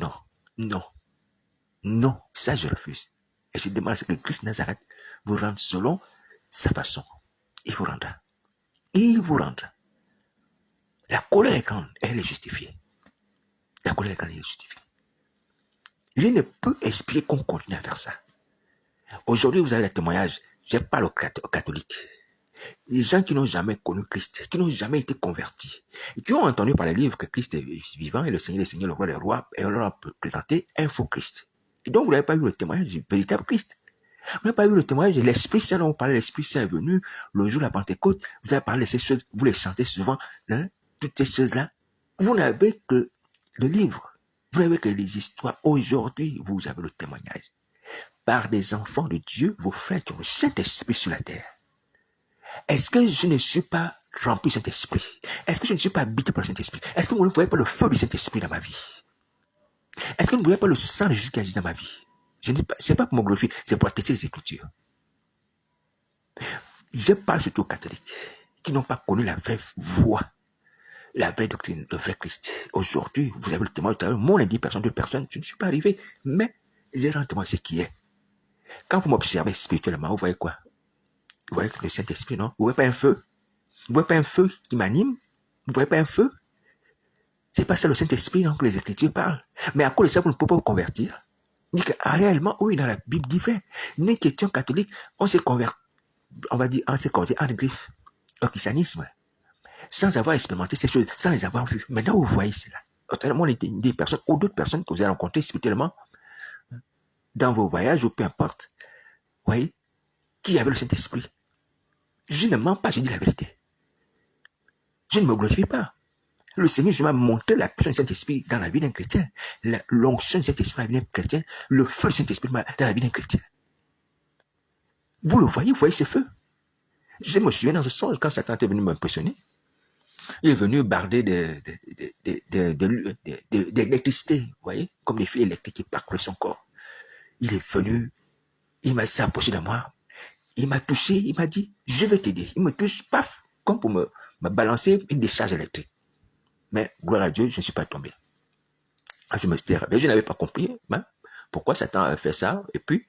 Non, ça je refuse. Et je demande à ce que Christ Nazareth vous rende selon sa façon. Il vous rendra. La colère est grande, elle est justifiée. Je ne peux expliquer qu'on continue à faire ça. Aujourd'hui, vous avez le témoignage. Je parle aux catholiques. Les gens qui n'ont jamais connu Christ, qui n'ont jamais été convertis, et qui ont entendu par les livres que Christ est vivant et le Seigneur des Seigneurs, le roi des rois, et on leur a présenté un faux Christ. Et donc, vous n'avez pas eu le témoignage du véritable Christ. Vous n'avez pas eu le témoignage de l'Esprit Saint dont on parlait. L'Esprit Saint est venu le jour de la Pentecôte. Vous avez parlé de ces choses, vous les chantez souvent, hein, toutes ces choses-là. Vous n'avez que le livre. Vous n'avez que les histoires. Aujourd'hui, vous avez le témoignage. Par des enfants de Dieu, vos frères qui ont le Saint-Esprit sur la terre. Est-ce que je ne suis pas rempli du Saint-Esprit? Est-ce que je ne suis pas habité par le Saint-Esprit? Est-ce que vous ne voyez pas le feu du Saint-Esprit dans ma vie? Est-ce que vous ne voyez pas le sang de Jésus qui agit dans ma vie? Ce n'est pas pour me glorifier, c'est pour attester les Écritures. Je parle surtout aux catholiques qui n'ont pas connu la vraie voie, la vraie doctrine, le vrai Christ. Aujourd'hui, vous avez le témoin tout à l'heure, mon dit personne, deux personnes, je ne suis pas arrivé, mais j'ai rendu témoin ce qui est. Quand vous m'observez spirituellement, vous voyez quoi? Vous voyez que le Saint-Esprit, non? Vous voyez pas un feu? Vous voyez pas un feu qui m'anime? Vous voyez pas un feu? C'est pas ça le Saint-Esprit, non, que les Écritures parlent. Mais à cause de ça, vous ne pouvez pas vous convertir. Dit que réellement, oui, dans la Bible dit vrai. Nous qui étions catholiques, on s'est converti, on va dire, on s'est converti en griffe au christianisme, sans avoir expérimenté ces choses, sans les avoir vues. Maintenant, vous voyez cela. Autrement, des personnes ou d'autres personnes que vous avez rencontrées spirituellement, dans vos voyages ou peu importe, vous voyez, qui avait le Saint-Esprit. Je ne mens pas, je dis la vérité. Je ne me glorifie pas. Le Seigneur, je m'a montré la puissance du Saint-Esprit dans la vie d'un chrétien, l'onction du Saint-Esprit dans la vie d'un chrétien, le feu du Saint-Esprit dans la vie d'un chrétien. Vous voyez ce feu. Je me souviens dans ce songe, quand Satan est venu m'impressionner, il est venu barder d'électricité, vous voyez, comme des fils électriques qui parcourent son corps. Il est venu, il m'a s'approché de moi, il m'a touché, il m'a dit, je vais t'aider. Il me touche, paf, comme pour me balancer une décharge électrique. Mais, gloire à Dieu, je ne suis pas tombé. Je me suis réveillé, je n'avais pas compris pourquoi Satan a fait ça. Et puis,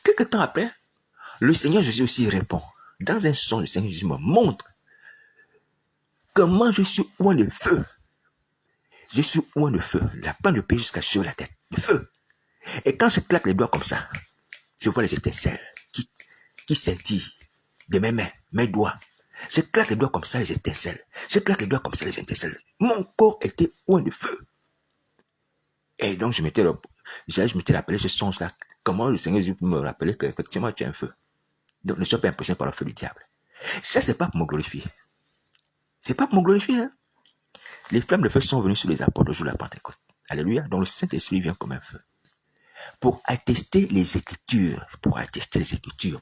quelques temps après, le Seigneur Jésus aussi répond. Dans un son, le Seigneur Jésus me montre comment je suis loin de feu. Je suis loin de feu. La plante de paix jusqu'à sur la tête. Le feu. Et quand je claque les doigts comme ça, je vois les étincelles qui scintillent de mes mains, mes doigts. Je claque les doigts comme ça, les étincelles. Je claque les doigts comme ça, les étincelles. Mon corps était loin de feu. Et donc, je m'étais rappelé ce songe-là. Comment le Seigneur Jésus me rappelait qu'effectivement, tu as un feu. Donc, ne sois pas impressionné par le feu du diable. Ça, c'est pas pour me glorifier. C'est pas pour me glorifier, hein. Les flammes de feu sont venues sur les apôtres le jour de la Pentecôte. Alléluia. Donc, le Saint-Esprit vient comme un feu. Pour attester les Écritures,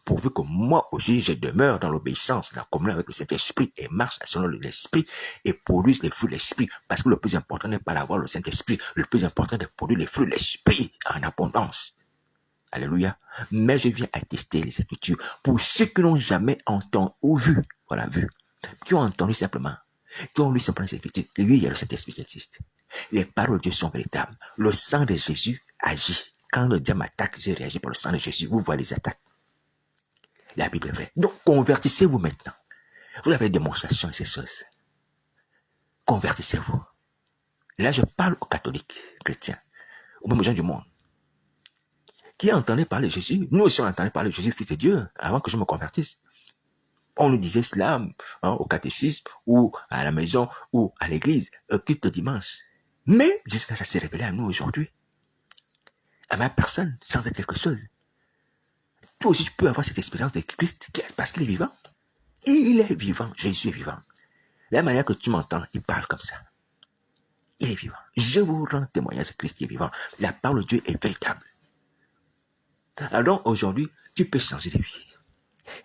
pourvu que moi aussi je demeure dans l'obéissance, dans la communion avec le Saint-Esprit et marche selon l'Esprit et produise les fruits de l'Esprit. Parce que le plus important n'est pas d'avoir le Saint-Esprit, le plus important est de produire les fruits de l'Esprit en abondance. Alléluia. Mais je viens attester les Écritures pour ceux qui n'ont jamais entendu ou vu, qui ont entendu simplement, qui ont lu simplement les Écritures. Lui, il y a le Saint-Esprit qui existe. Les paroles de Dieu sont véritables. Le sang de Jésus agit. Quand le diable m'attaque, j'ai réagi par le sang de Jésus. Vous voyez les attaques. La Bible est vraie. Donc, convertissez-vous maintenant. Vous avez des démonstrations de ces choses. Convertissez-vous. Là, je parle aux catholiques, chrétiens, aux mêmes gens du monde, qui entendaient parler de Jésus. Nous aussi, on entendait parler de Jésus, fils de Dieu, avant que je me convertisse. On nous disait cela au catéchisme, ou à la maison, ou à l'église, culte le dimanche. Mais, jusqu'à ça s'est révélé à nous aujourd'hui. À ma personne, sans être quelque chose. Toi aussi, tu peux avoir cette expérience de Christ parce qu'il est vivant. Il est vivant. Jésus est vivant. De la manière que tu m'entends, il parle comme ça. Il est vivant. Je vous rends témoignage de Christ qui est vivant. La parole de Dieu est véritable. Alors aujourd'hui, tu peux changer de vie.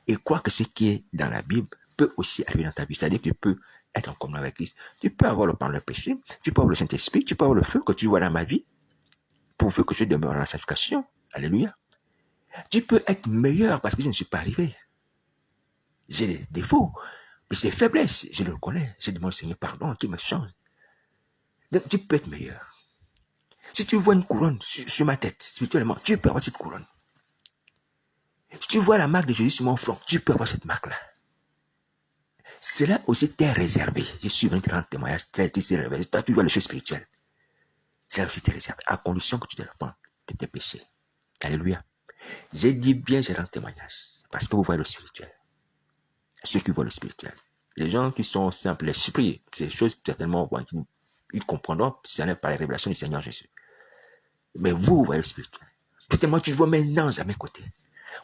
Et croire que ce qui est dans la Bible peut aussi arriver dans ta vie. C'est-à-dire que tu peux être en communion avec Christ. Tu peux avoir le pardon de péché. Tu peux avoir le Saint-Esprit. Tu peux avoir le feu que tu vois dans ma vie. Pourvu que je demeure dans la sanctification. Alléluia. Tu peux être meilleur parce que je ne suis pas arrivé. J'ai des défauts, j'ai des faiblesses, je le reconnais. Je demande au Seigneur pardon qui me change. Donc tu peux être meilleur. Si tu vois une couronne sur ma tête, spirituellement, tu peux avoir cette couronne. Si tu vois la marque de Jésus sur mon front, tu peux avoir cette marque-là. Cela aussi t'est réservé. Je suis venu te rendre témoignage. Toi, tu vois les choses spirituelles. Cela aussi t'est réservé, à condition que tu te repentes de tes péchés. Alléluia. J'ai dit bien, j'ai rendu témoignage. Parce que vous voyez le spirituel. ceux qui voient le spirituel. Les gens qui sont simples, l'esprit, c'est des choses certainement, bon, ils comprendront si ce n'est pas la révélation du Seigneur Jésus. Mais vous voyez le spirituel. Peut-être moi, tu vois mes anges à mes côtés.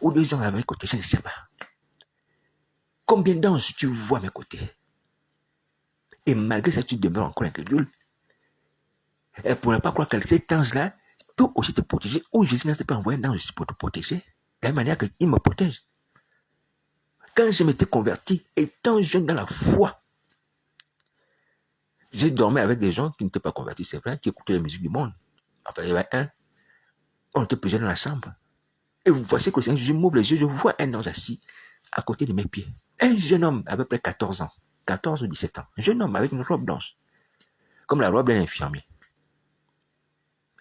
Ou deux anges à mes côtés, je ne sais pas. Combien d'anges tu vois à mes côtés? Et malgré ça, tu demeures encore incrédule. Et pour ne pas croire que cet ange-là peut aussi te protéger, ou Jésus ne peut envoyer un ange pour te protéger, de la manière qu'il me protège. Quand je m'étais converti, étant jeune dans la foi, j'ai dormi avec des gens qui n'étaient pas convertis, c'est vrai, qui écoutaient la musique du monde. Enfin, il y avait un, on était plusieurs dans la chambre. Et vous voyez que je m'ouvre les yeux, je vois un ange assis à côté de mes pieds. Un jeune homme à peu près 14 ans, 14 ou 17 ans. Un jeune homme avec une robe blanche, comme la robe d'un infirmier.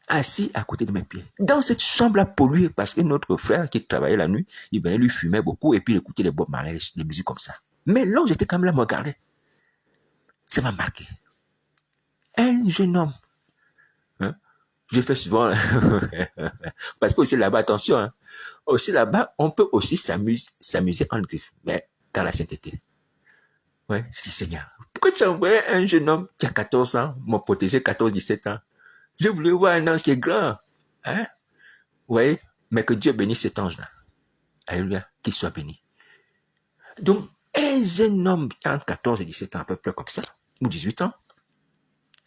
Assis à côté de mes pieds. Dans cette chambre-là polluée, parce que notre frère qui travaillait la nuit, il venait lui fumer beaucoup et puis il écoutait les Bob Marley, des musiques comme ça. Mais là, j'étais quand même là, me regarder. Ça m'a marqué. Un jeune homme. Hein? Je fais souvent, parce que aussi là-bas, attention, hein, aussi là-bas, on peut aussi s'amuser en griffe, mais dans la sainteté. Ouais, je dis Seigneur, pourquoi tu as envoyé un jeune homme qui a 14 ans, m'a protégé 14-17 ans? Je voulais voir un ange qui est grand. Hein? Oui, mais que Dieu bénisse cet ange-là. Alléluia, qu'il soit béni. Donc, un jeune homme entre 14 et 17 ans, à peu près comme ça, ou 18 ans,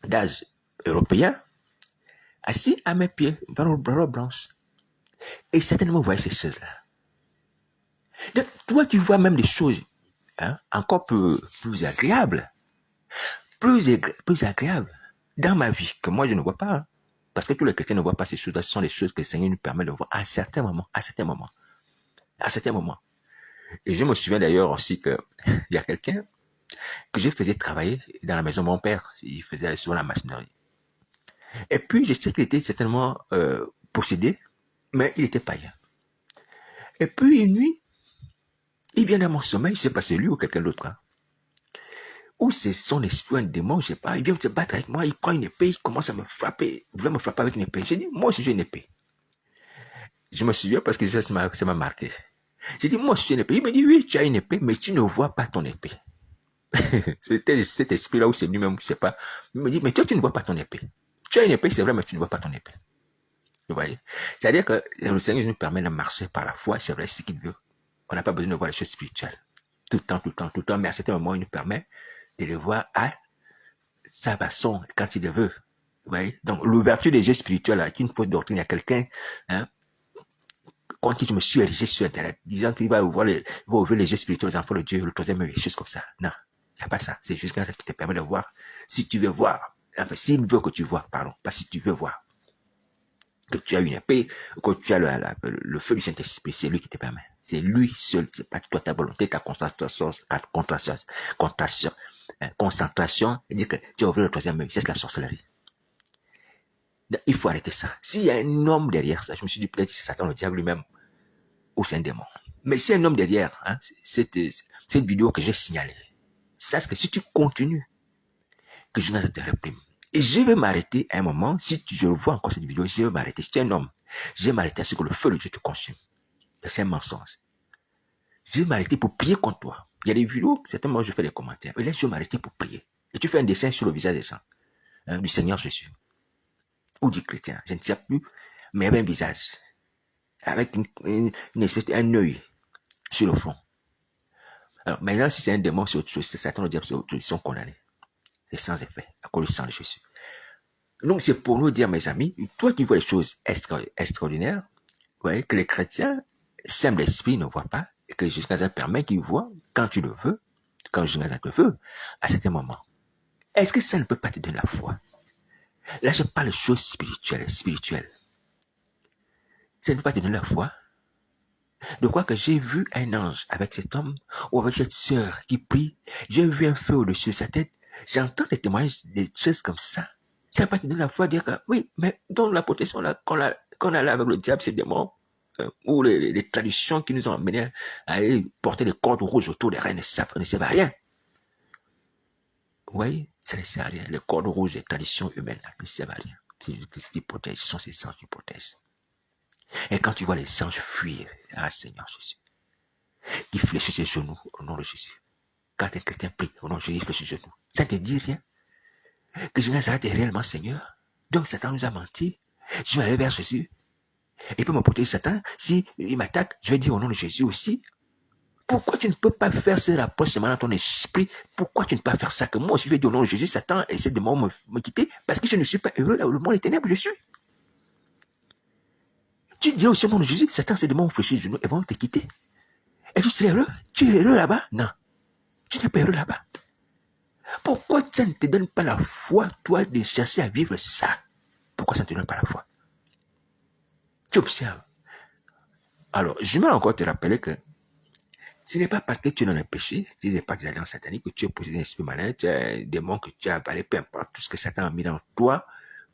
d'âge européen, assis à mes pieds, dans le bras blanche. Et certainement, vous voyez ces choses-là. Donc, toi, tu vois même des choses hein, encore plus agréables. Plus agréables dans ma vie que moi, je ne vois pas. Hein. Parce que tous les chrétiens ne voient pas ces choses-là. Ce sont les choses que le Seigneur nous permet de voir à certains moments. Et je me souviens d'ailleurs aussi qu'il y a quelqu'un que je faisais travailler dans la maison de mon père. Il faisait souvent la machinerie. Et puis, je sais qu'il était certainement possédé, mais il était païen. Et puis, une nuit, il vient dans mon sommeil, je ne sais pas c'est lui ou quelqu'un d'autre. Hein. Ou c'est son esprit, un démon, je ne sais pas. Il vient se battre avec moi, il prend une épée, il commence à me frapper. Il voulait me frapper avec une épée. J'ai dit, moi aussi j'ai une épée. Je me souviens parce que ça m'a marqué. J'ai dit, moi aussi j'ai une épée. Il me dit, oui, tu as une épée, mais tu ne vois pas ton épée. C'était cet esprit-là où c'est lui-même, je ne sais pas. Il me dit, mais toi, tu ne vois pas ton épée. Tu as une épée, c'est vrai, mais tu ne vois pas ton épée. Vous voyez? C'est-à-dire que le Seigneur nous permet de marcher par la foi, c'est vrai, c'est ce qu'il veut. On n'a pas besoin de voir les choses spirituelles. Tout le temps, mais à certains moments, il nous permet de les voir à sa façon, quand il le veut. Vous voyez? Donc, l'ouverture des yeux spirituels, là, qui est une fausse doctrine, il y a quelqu'un, hein, quand je me suis érigé sur Internet, disant qu'il va ouvrir les yeux spirituels aux enfants de Dieu, le troisième œil, juste comme ça. Non, il n'y a pas ça. C'est juste ça qui te permet de voir. Si tu veux voir, enfin, s'il veut que tu vois, pardon, pas si tu veux voir. Que tu as une épée, que tu as le feu du Saint-Esprit, c'est lui qui te permet. C'est lui seul, c'est pas toi ta volonté, ta concentration, et dire que tu as ouvert le troisième œil, c'est la sorcellerie. Il faut arrêter ça. S'il y a un homme derrière ça, je me suis dit peut-être que c'est Satan, le diable lui-même, ou c'est un démon. Mais s'il y a un homme derrière, hein, cette vidéo que j'ai signalée, sache que si tu continues, que je ne te réprime. Et je vais m'arrêter à un moment, si je vois encore cette vidéo, je vais m'arrêter. Si tu es un homme, je vais m'arrêter à ce que le feu de Dieu te consume. C'est un mensonge. Je vais m'arrêter pour prier contre toi. Il y a des vidéos, certainement je fais des commentaires. Et là, je vais m'arrêter pour prier. Et tu fais un dessin sur le visage des gens, hein, du Seigneur Jésus. Ou du chrétien, je ne sais plus, mais il y avait un visage. Avec une espèce d'un œil sur le front. Alors maintenant, si c'est un démon, c'est autre chose. C'est Satan, le diable, c'est autre chose. Ils sont condamnés. C'est sans effet, à cause du sang de Jésus. Donc, c'est pour nous dire, mes amis, toi qui vois les choses extraordinaires, vous voyez, que les chrétiens, simples l'esprit, ne voient pas, et que Jésus permet qu'ils voient quand tu le veux, quand Jésus te veut, à certains moments. Est-ce que ça ne peut pas te donner la foi? Là, je parle de choses spirituelles. Ça ne peut pas te donner la foi? De quoi que j'ai vu un ange avec cet homme ou avec cette sœur qui prie, j'ai vu un feu au-dessus de sa tête, j'entends des témoignages, des choses comme ça. Ça ne peut pas te donner la foi de dire que oui, mais dans la protection là, qu'on a là avec le diable, ces démons, ou les traditions qui nous ont amenés à aller porter des cordes rouges autour des reines, ça ne sert à rien. Vous voyez, ça ne sert à rien. Les cordes rouges des traditions humaines là, ne servent à rien. C'est Christ qui protège, ce sont ces anges qui protègent. Et quand tu vois les anges fuir, ah Seigneur Jésus, Il fléchit ses genoux au nom de Jésus. Quand un chrétien prie au nom de Jésus, il fléchit ses genoux. Ça ne te dit rien? Que Jésus Nazareth est réellement Seigneur. Donc Satan nous a menti. Je vais aller vers Jésus. Il peut me protéger Satan. Si il m'attaque, je vais dire au nom de Jésus aussi. Pourquoi tu ne peux pas faire ce rapprochement dans ton esprit? Pourquoi tu ne peux pas faire ça? Que moi aussi, je vais dire au nom de Jésus, Satan essaie de me quitter parce que je ne suis pas heureux là où le monde est ténèbres, je suis. Tu dis aussi au nom de Jésus, Satan essaie de me fléchir les genoux et vont te quitter. Et tu serais heureux? Tu es heureux là-bas? Non. Tu n'es pas heureux là-bas. Pourquoi ça ne te donne pas la foi, toi, de chercher à vivre ça? Pourquoi ça ne te donne pas la foi? Tu observes. Alors, je vais encore te rappeler que ce n'est pas parce que tu es dans le péché, ce n'est pas que l'alliance satanique, que tu es possédé d'un esprit malin, tu as un démon que tu as avalé, peu importe tout ce que Satan a mis dans toi,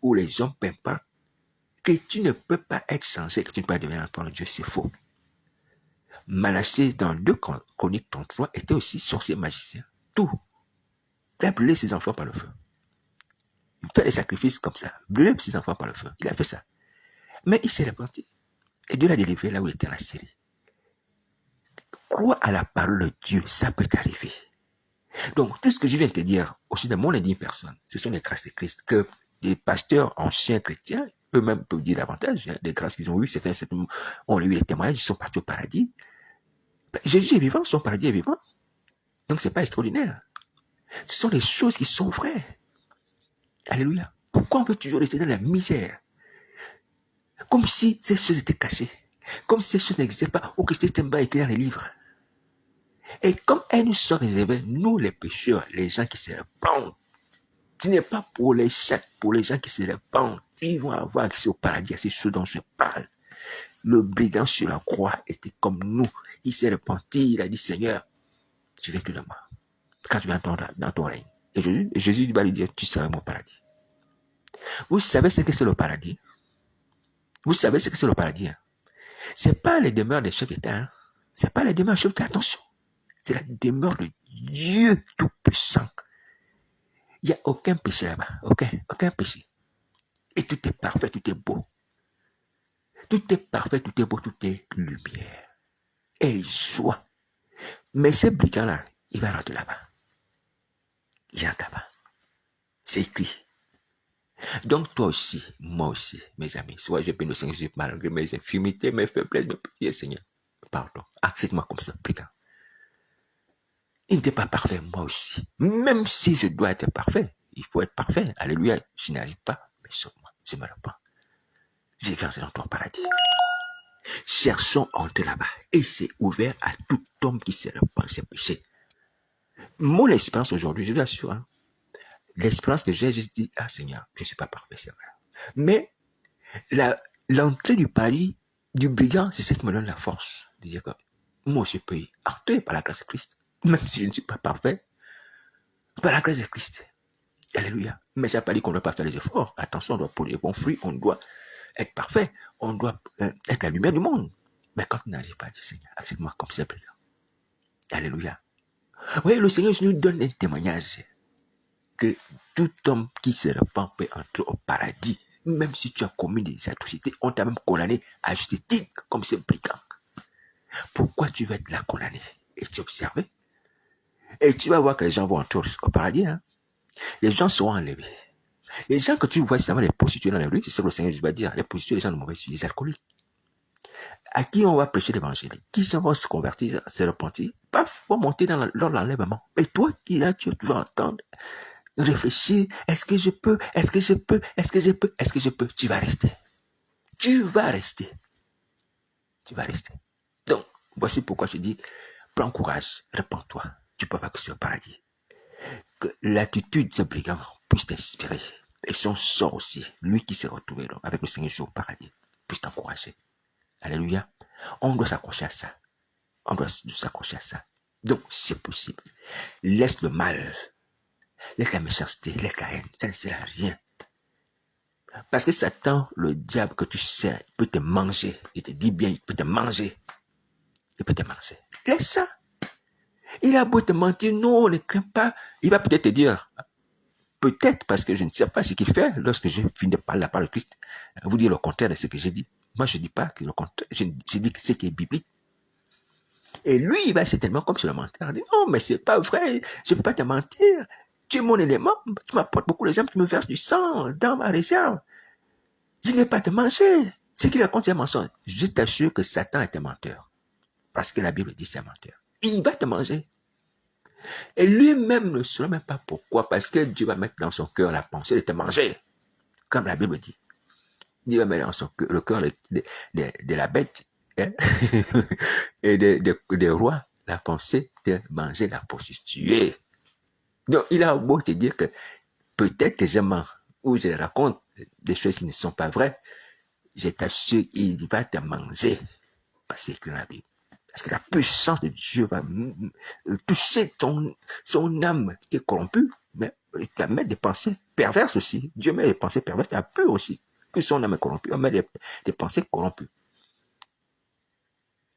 ou les hommes, peu importe, que tu ne peux pas être changé, que tu ne peux pas devenir enfant de Dieu, c'est faux. Manassé, dans 2 Chroniques 33, était aussi sorcier magicien. Tout. Il a brûlé ses enfants par le feu. Il fait des sacrifices comme ça. Brûler ses enfants par le feu. Il a fait ça. Mais il s'est repenti. Et Dieu l'a délivré là où il était en la Syrie. Crois à la parole de Dieu, ça peut t'arriver. Donc, tout ce que je viens de te dire, aussi de mon indigne personne, ce sont les grâces de Christ, que des pasteurs anciens chrétiens, eux-mêmes peuvent dire davantage, hein, des grâces qu'ils ont eues, certains ont eu les témoignages, ils sont partis au paradis. Jésus est vivant, son paradis est vivant. Donc, c'est pas extraordinaire. Ce sont des choses qui sont vraies. Alléluia. Pourquoi on veut toujours rester dans la misère? Comme si ces choses étaient cachées. Comme si ces choses n'existaient pas, ou que c'était pas écrit dans les livres. Et comme elles nous sont réservées, nous les pécheurs, les gens qui se répandent, ce n'est pas pour les chèques, pour les gens qui se répandent, ils vont avoir accès au paradis, à ces choses dont je parle. Le brigand sur la croix était comme nous. Il s'est repenti, il a dit, Seigneur, tu viens plus de moi. Quand tu viens dans ton règne. Et Jésus va lui dire, tu seras mon paradis. Vous savez ce que c'est le paradis? Vous savez ce que c'est le paradis? Hein? C'est pas les demeures des chefs d'État. Hein? C'est pas les demeures des chefs d'État, attention. C'est la demeure de Dieu Tout-Puissant. Il n'y a aucun péché là-bas. Aucun péché. Et tout est parfait, tout est beau. Tout est parfait, tout est beau, tout est lumière. Et joie. Mais ce brigand-là, il va rentrer là-bas. Il rentre là-bas. C'est écrit. Donc toi aussi, moi aussi, mes amis, soit je bénis le Seigneur Jésus malgré mes infirmités, mes faiblesses, mes péchés, Seigneur. Pardon. Accepte-moi comme ça, brigand. Il n'était pas parfait, moi aussi. Même si je dois être parfait, il faut être parfait. Alléluia, je n'y arrive pas, mais sauve-moi, je me repens. J'ai versé dans ton paradis. Cherchons à entrer là-bas. Et c'est ouvert à tout homme qui se repent de ses péchés. Mon expérience aujourd'hui, je vous assure, hein, l'expérience que j'ai dit, ah Seigneur, je ne suis pas parfait, c'est vrai. Mais l'entrée du paradis du brigand, c'est ce qui me donne la force de dire que moi je peux y entrer par la grâce de Christ. Même si je ne suis pas parfait, par la grâce de Christ. Alléluia. Mais ça ne veut pas dire qu'on ne doit pas faire les efforts. Attention, on doit produire des bons fruits, on doit être parfait, on doit être la lumière du monde. Mais quand on n'arrive pas à dire, Seigneur, accepte-moi comme c'est brigand. Alléluia. Vous voyez, le Seigneur nous donne un témoignage que tout homme qui se repent peut entrer au paradis. Même si tu as commis des atrocités, on t'a même condamné à juste titre comme c'est brigand. Pourquoi tu vas être là condamné? Et tu observes. Et tu vas voir que les gens vont entrer au paradis. Hein? Les gens seront enlevés. Les gens que tu vois, c'est les prostituées dans les rues, c'est ce que le Seigneur va dire. Les prostituées, les gens de mauvaise vie, les alcooliques. À qui on va prêcher l'évangile? Qui vont se convertir, se repentir? Paf, vont monter dans l'enlèvement. Et toi qui là, tu vas toujours entendre, réfléchir, est-ce que je peux, est-ce que je peux, est-ce que je peux, est-ce que je peux? Tu vas rester. Tu vas rester. Tu vas rester. Donc, voici pourquoi je dis, prends courage, répands-toi. Tu peux pas que c'est au paradis. Que l'attitude de ce brigand puisse t'inspirer. Et son sort aussi, lui qui s'est retrouvé donc, avec le Seigneur Jésus au paradis, puisse t'encourager. Alléluia. On doit s'accrocher à ça. On doit s'accrocher à ça. Donc, c'est possible. Laisse le mal. Laisse la méchanceté. Laisse la haine. Ça ne sert à rien. Parce que Satan, le diable que tu sais, il peut te manger. Je te dis bien, il peut te manger. Il peut te manger. Laisse ça. Il a beau te mentir, non, ne crains pas. Il va peut-être te dire, peut-être parce que je ne sais pas ce qu'il fait lorsque je finis de parler la parole de Christ. Vous dire le contraire de ce que j'ai dit. Moi, je ne dis pas que le contraire. Je dis que ce qui est biblique. Et lui, il va certainement, comme sur le menteur, dire, non, mais c'est pas vrai, je ne peux pas te mentir. Tu es mon élément, tu m'apportes beaucoup d'exemples, tu me verses du sang dans ma réserve. Je ne vais pas te manger. Ce qu'il raconte, c'est un mensonge. Je t'assure que Satan est un menteur. Parce que la Bible dit c'est un menteur. Il va te manger. Et lui-même ne saura même pas pourquoi. Parce que Dieu va mettre dans son cœur la pensée de te manger. Comme la Bible dit. Dieu va mettre dans son cœur, le cœur de la bête hein, et des rois la pensée de manger la prostituée. Donc, il a beau te dire que peut-être que je mens ou je raconte des choses qui ne sont pas vraies, je t'assure qu'il va te manger. Parce que c'est écrit dans la Bible. Parce que la puissance de Dieu va toucher son âme qui est corrompue, mais il va mettre des pensées perverses aussi. Dieu met des pensées perverses, il y a peu aussi. Que son âme est corrompue, on met des pensées corrompues.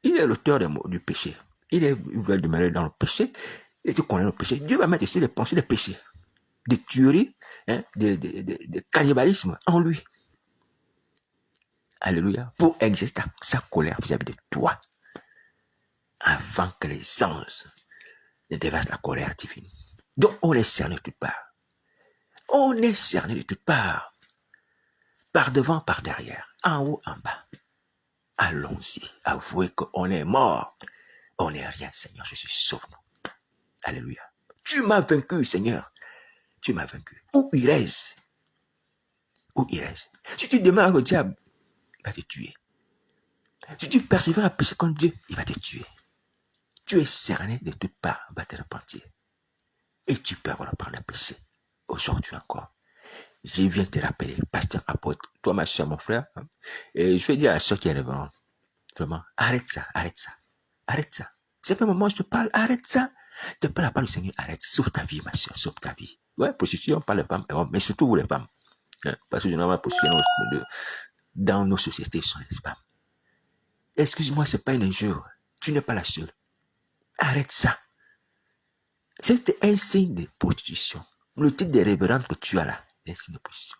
Il est l'auteur du péché. Il va demeurer dans le péché, et tu connais le péché. Dieu va mettre aussi des pensées de péché, de tuerie, hein, de cannibalisme en lui. Alléluia. Pour exercer sa colère vis-à-vis de toi. Avant que les anges ne déversent la colère divine. Donc on est cerné de toutes parts. On est cerné de toutes parts. Par devant, par derrière. En haut, en bas. Allons-y. Avouez qu'on est mort. On n'est rien, Seigneur. Je suis sauve-nous. Alléluia. Tu m'as vaincu, Seigneur. Tu m'as vaincu. Où irai-je? Où irai-je? Si tu demeures au diable, il va te tuer. Si tu persévères à pécher contre Dieu, il va te tuer. Tu es cerné de toutes parts, va te repentir. Et tu peux avoir le péché. Aujourd'hui encore. Je viens te rappeler, pasteur, apôtre, toi, ma soeur, mon frère, hein, et je vais dire à ceux qui est révérend, vraiment, arrête ça, arrête ça, arrête ça. C'est pas le moment où je te parle, arrête ça. Te parle la parole du Seigneur, arrête, sauve ta vie, ma soeur, sauve ta vie. Ouais, prostitution, on parle de femmes, mais surtout vous les femmes. Hein, parce que généralement, la prostitution dans nos sociétés sont les femmes. Excuse-moi, c'est pas une injure. Tu n'es pas la seule. Arrête ça. C'est un signe de prostitution. Le titre de révérende que tu as là, c'est un signe de prostitution.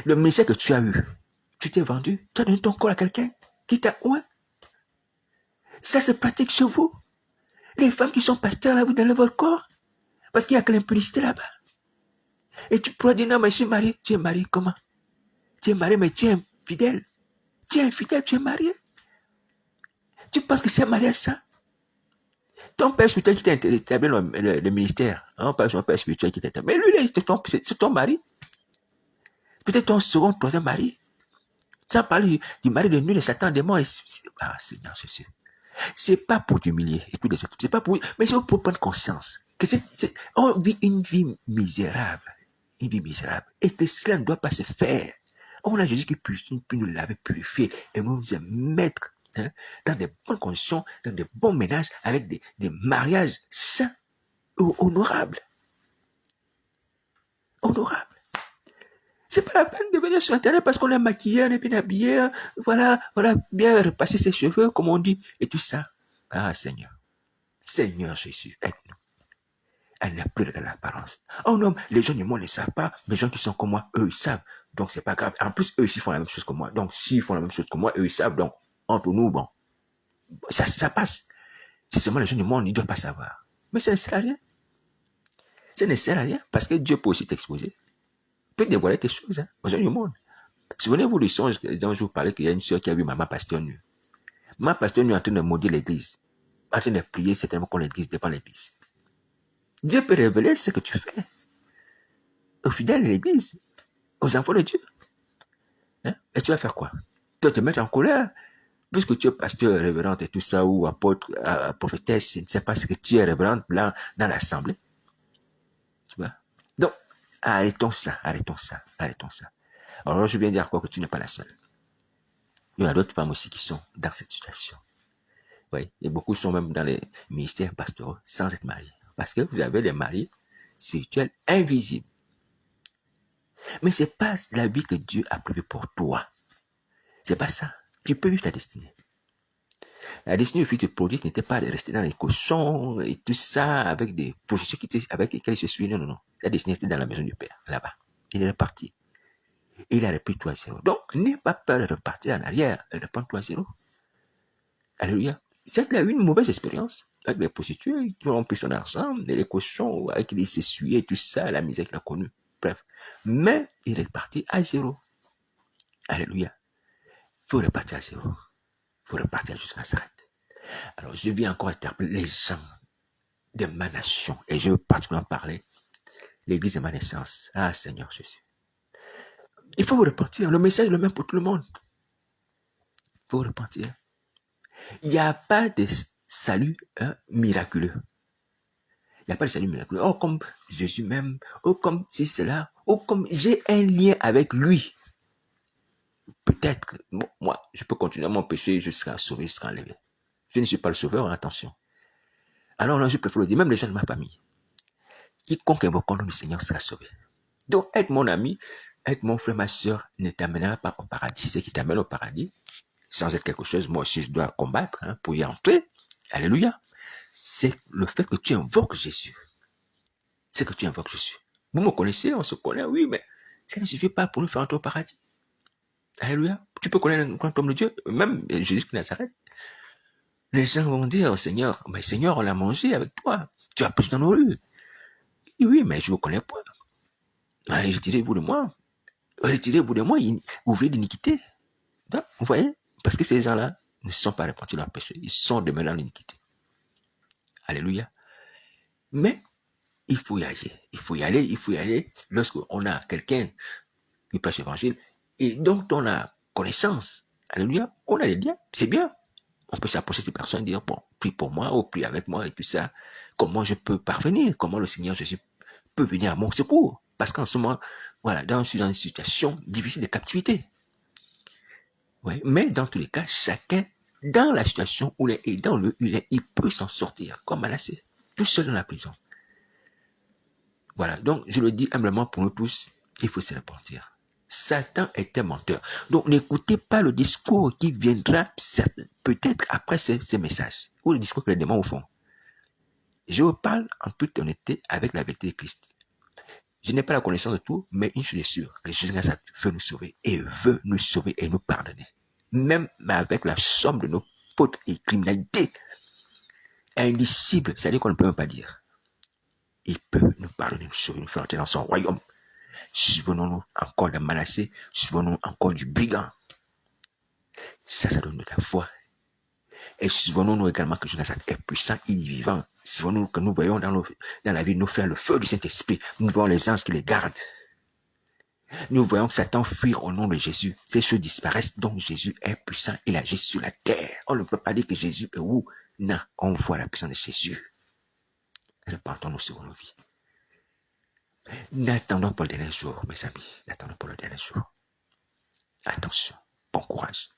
Le ministère que tu as eu, tu t'es vendu, tu as donné ton corps à quelqu'un qui t'a oué. Ça se pratique chez vous. Les femmes qui sont pasteurs là, vous donnez votre corps. Parce qu'il y a que l'impudicité là-bas. Et tu pourrais dire, non, mais je suis marié. Tu es marié comment? Tu es marié, mais tu es infidèle. Tu es infidèle, tu es marié. Tu penses que c'est marié ça? Ton père spirituel qui t'a établi le ministère. Hein, pas son père spirituel qui t'a établi. Mais lui, c'est ton mari. Peut-être ton second, troisième mari. Ça parle du mari de nuit, de Satan, des morts. Ah, Seigneur Jésus. C'est pas pour t'humilier et tout les autres. C'est pas pour, mais c'est pour prendre conscience que on vit une vie misérable. Une vie misérable. Et que cela ne doit pas se faire. On a Jésus qui peut nous laver, purifier et nous mettre hein, dans des bonnes conditions, dans des bons ménages, avec des mariages sains, honorables. Honorables. C'est pas la peine de venir sur Internet parce qu'on est maquillé, on est bien habillé, voilà, bien repasser ses cheveux, comme on dit, et tout ça. Ah, Seigneur. Seigneur Jésus, aide-nous. Elle n'a plus de l'apparence. Oh non, les gens du monde ne savent pas, les gens qui sont comme moi, eux, ils savent. Donc, c'est pas grave. En plus, eux aussi font la même chose que moi. Donc, s'ils font la même chose que moi, eux, ils savent. Donc, entre nous, bon, ça passe. C'est seulement les gens du monde, ils ne doivent pas savoir. Mais ça ne sert à rien. Ça ne sert à rien parce que Dieu peut aussi t'exposer. Peut dévoiler tes choses hein, aux gens du monde. Souvenez-vous du songe dont je vous parlais qu'il y a une soeur qui a vu maman pasteur nue. Maman pasteur nue en train de maudire l'église. En train de prier certainement contre l'église, devant l'église. Dieu peut révéler ce que tu fais aux fidèles de l'église, aux enfants de Dieu. Hein? Et tu vas faire quoi? Tu vas te mettre en colère, puisque tu es pasteur, révérende et tout ça, ou apôtre, prophétesse, je ne sais pas ce que tu es révérende là, dans l'assemblée. Tu vois? Donc, arrêtons ça. Alors, je viens dire quoi que tu n'es pas la seule. Il y a d'autres femmes aussi qui sont dans cette situation. Oui, et beaucoup sont même dans les ministères pastoraux sans être mariés. Parce que vous avez des maris spirituels invisibles. Mais c'est pas la vie que Dieu a prévue pour toi. C'est pas ça. Tu peux vivre ta destinée. La destinée du fils de prodigue n'était pas de rester dans les cochons et tout ça avec des positions avec lesquelles je suis. Non. La destinée était dans la maison du Père, là-bas. Il est reparti. Et il a repris 3-0. Donc, n'aie pas peur de repartir en arrière. Reprends 3-0. Alléluia. Certes, il a eu une mauvaise expérience avec les prostituées qui ont pris son argent, et les cochons, avec qui il s'essuyait, tout ça, la misère qu'il a connue. Bref. Mais il est parti à zéro. Alléluia. Il faut repartir à zéro. Il faut repartir jusqu'à Nazareth. Alors, je viens encore interpeller les gens de ma nation, et je veux particulièrement parler l'église de ma naissance. Ah, Seigneur Jésus. Il faut repartir. Le message est le même pour tout le monde. Il faut repartir. Il n'y a pas de salut miraculeux. Il n'y a pas de salut miraculeux. Oh, comme Jésus m'aime. Oh, comme si c'est là. Oh, comme j'ai un lien avec lui. Peut-être, bon, moi, je peux continuer mon péché jusqu'à sauver, jusqu'à enlever. Je ne suis pas le sauveur, attention. Alors là, je préfère le dire, même les gens de ma famille. Quiconque invoque le nom du Seigneur sera sauvé. Donc, être mon ami, être mon frère, ma soeur, ne t'amènera pas au paradis. Ce qui t'amène au paradis, sans être quelque chose, moi aussi, je dois combattre pour y entrer. Alléluia. C'est le fait que tu invoques Jésus. C'est que tu invoques Jésus. Vous me connaissez, on se connaît, oui, mais ça ne suffit pas pour nous faire entrer au paradis. Alléluia. Tu peux connaître un grand homme de Dieu, même Jésus de Nazareth. Les gens vont dire au Seigneur, mais Seigneur, on l'a mangé avec toi. Tu as pris dans nos rues. Oui, mais je ne vous connais pas. Retirez-vous de moi. Retirez-vous de moi, ouvrez l'iniquité. Vous voyez? Parce que ces gens-là ne sont pas repentis de leur péché. Ils sont demeurés dans l'iniquité. Alléluia. Mais il faut y aller. Il faut y aller. Il faut y aller lorsqu'on a quelqu'un qui prêche l'évangile et dont on a connaissance. Alléluia. On a les liens. C'est bien. On peut s'approcher de ces personnes et dire, bon, prie pour moi, ou prie avec moi et tout ça. Comment je peux parvenir? Comment le Seigneur Jésus peut venir à mon secours? Parce qu'en ce moment, voilà, je suis dans une situation difficile de captivité. Ouais, mais dans tous les cas, chacun, dans la situation où il est et dans le il peut s'en sortir, comme Manassé, tout seul dans la prison. Voilà, donc je le dis humblement pour nous tous, il faut se repentir. Satan est un menteur. Donc n'écoutez pas le discours qui viendra peut-être après ces messages, ou le discours que les démons vous font. Je vous parle en toute honnêteté avec la vérité de Christ. Je n'ai pas la connaissance de tout, mais une chose est sûre, que Jésus veut nous sauver et veut nous sauver et nous pardonner. Même avec la somme de nos fautes et criminalités indicibles, c'est-à-dire qu'on ne peut même pas dire. Il peut nous pardonner, nous sauver, nous faire entrer dans son royaume. Souvenons-nous encore de Manassé, souvenons-nous encore du brigand. Ça donne de la foi. Et souvenons-nous également que Jonathan est puissant, il est vivant. Souvenons-nous que nous voyons dans la vie nous faire le feu du Saint-Esprit. Nous voyons les anges qui les gardent. Nous voyons que Satan fuit au nom de Jésus. Ces choses disparaissent, donc Jésus est puissant, il agit sur la terre. On ne peut pas dire que Jésus est où? Non, on voit la puissance de Jésus. Répandons-nous sur nos vies. N'attendons pas le dernier jour, mes amis. N'attendons pas le dernier jour. Attention, bon courage.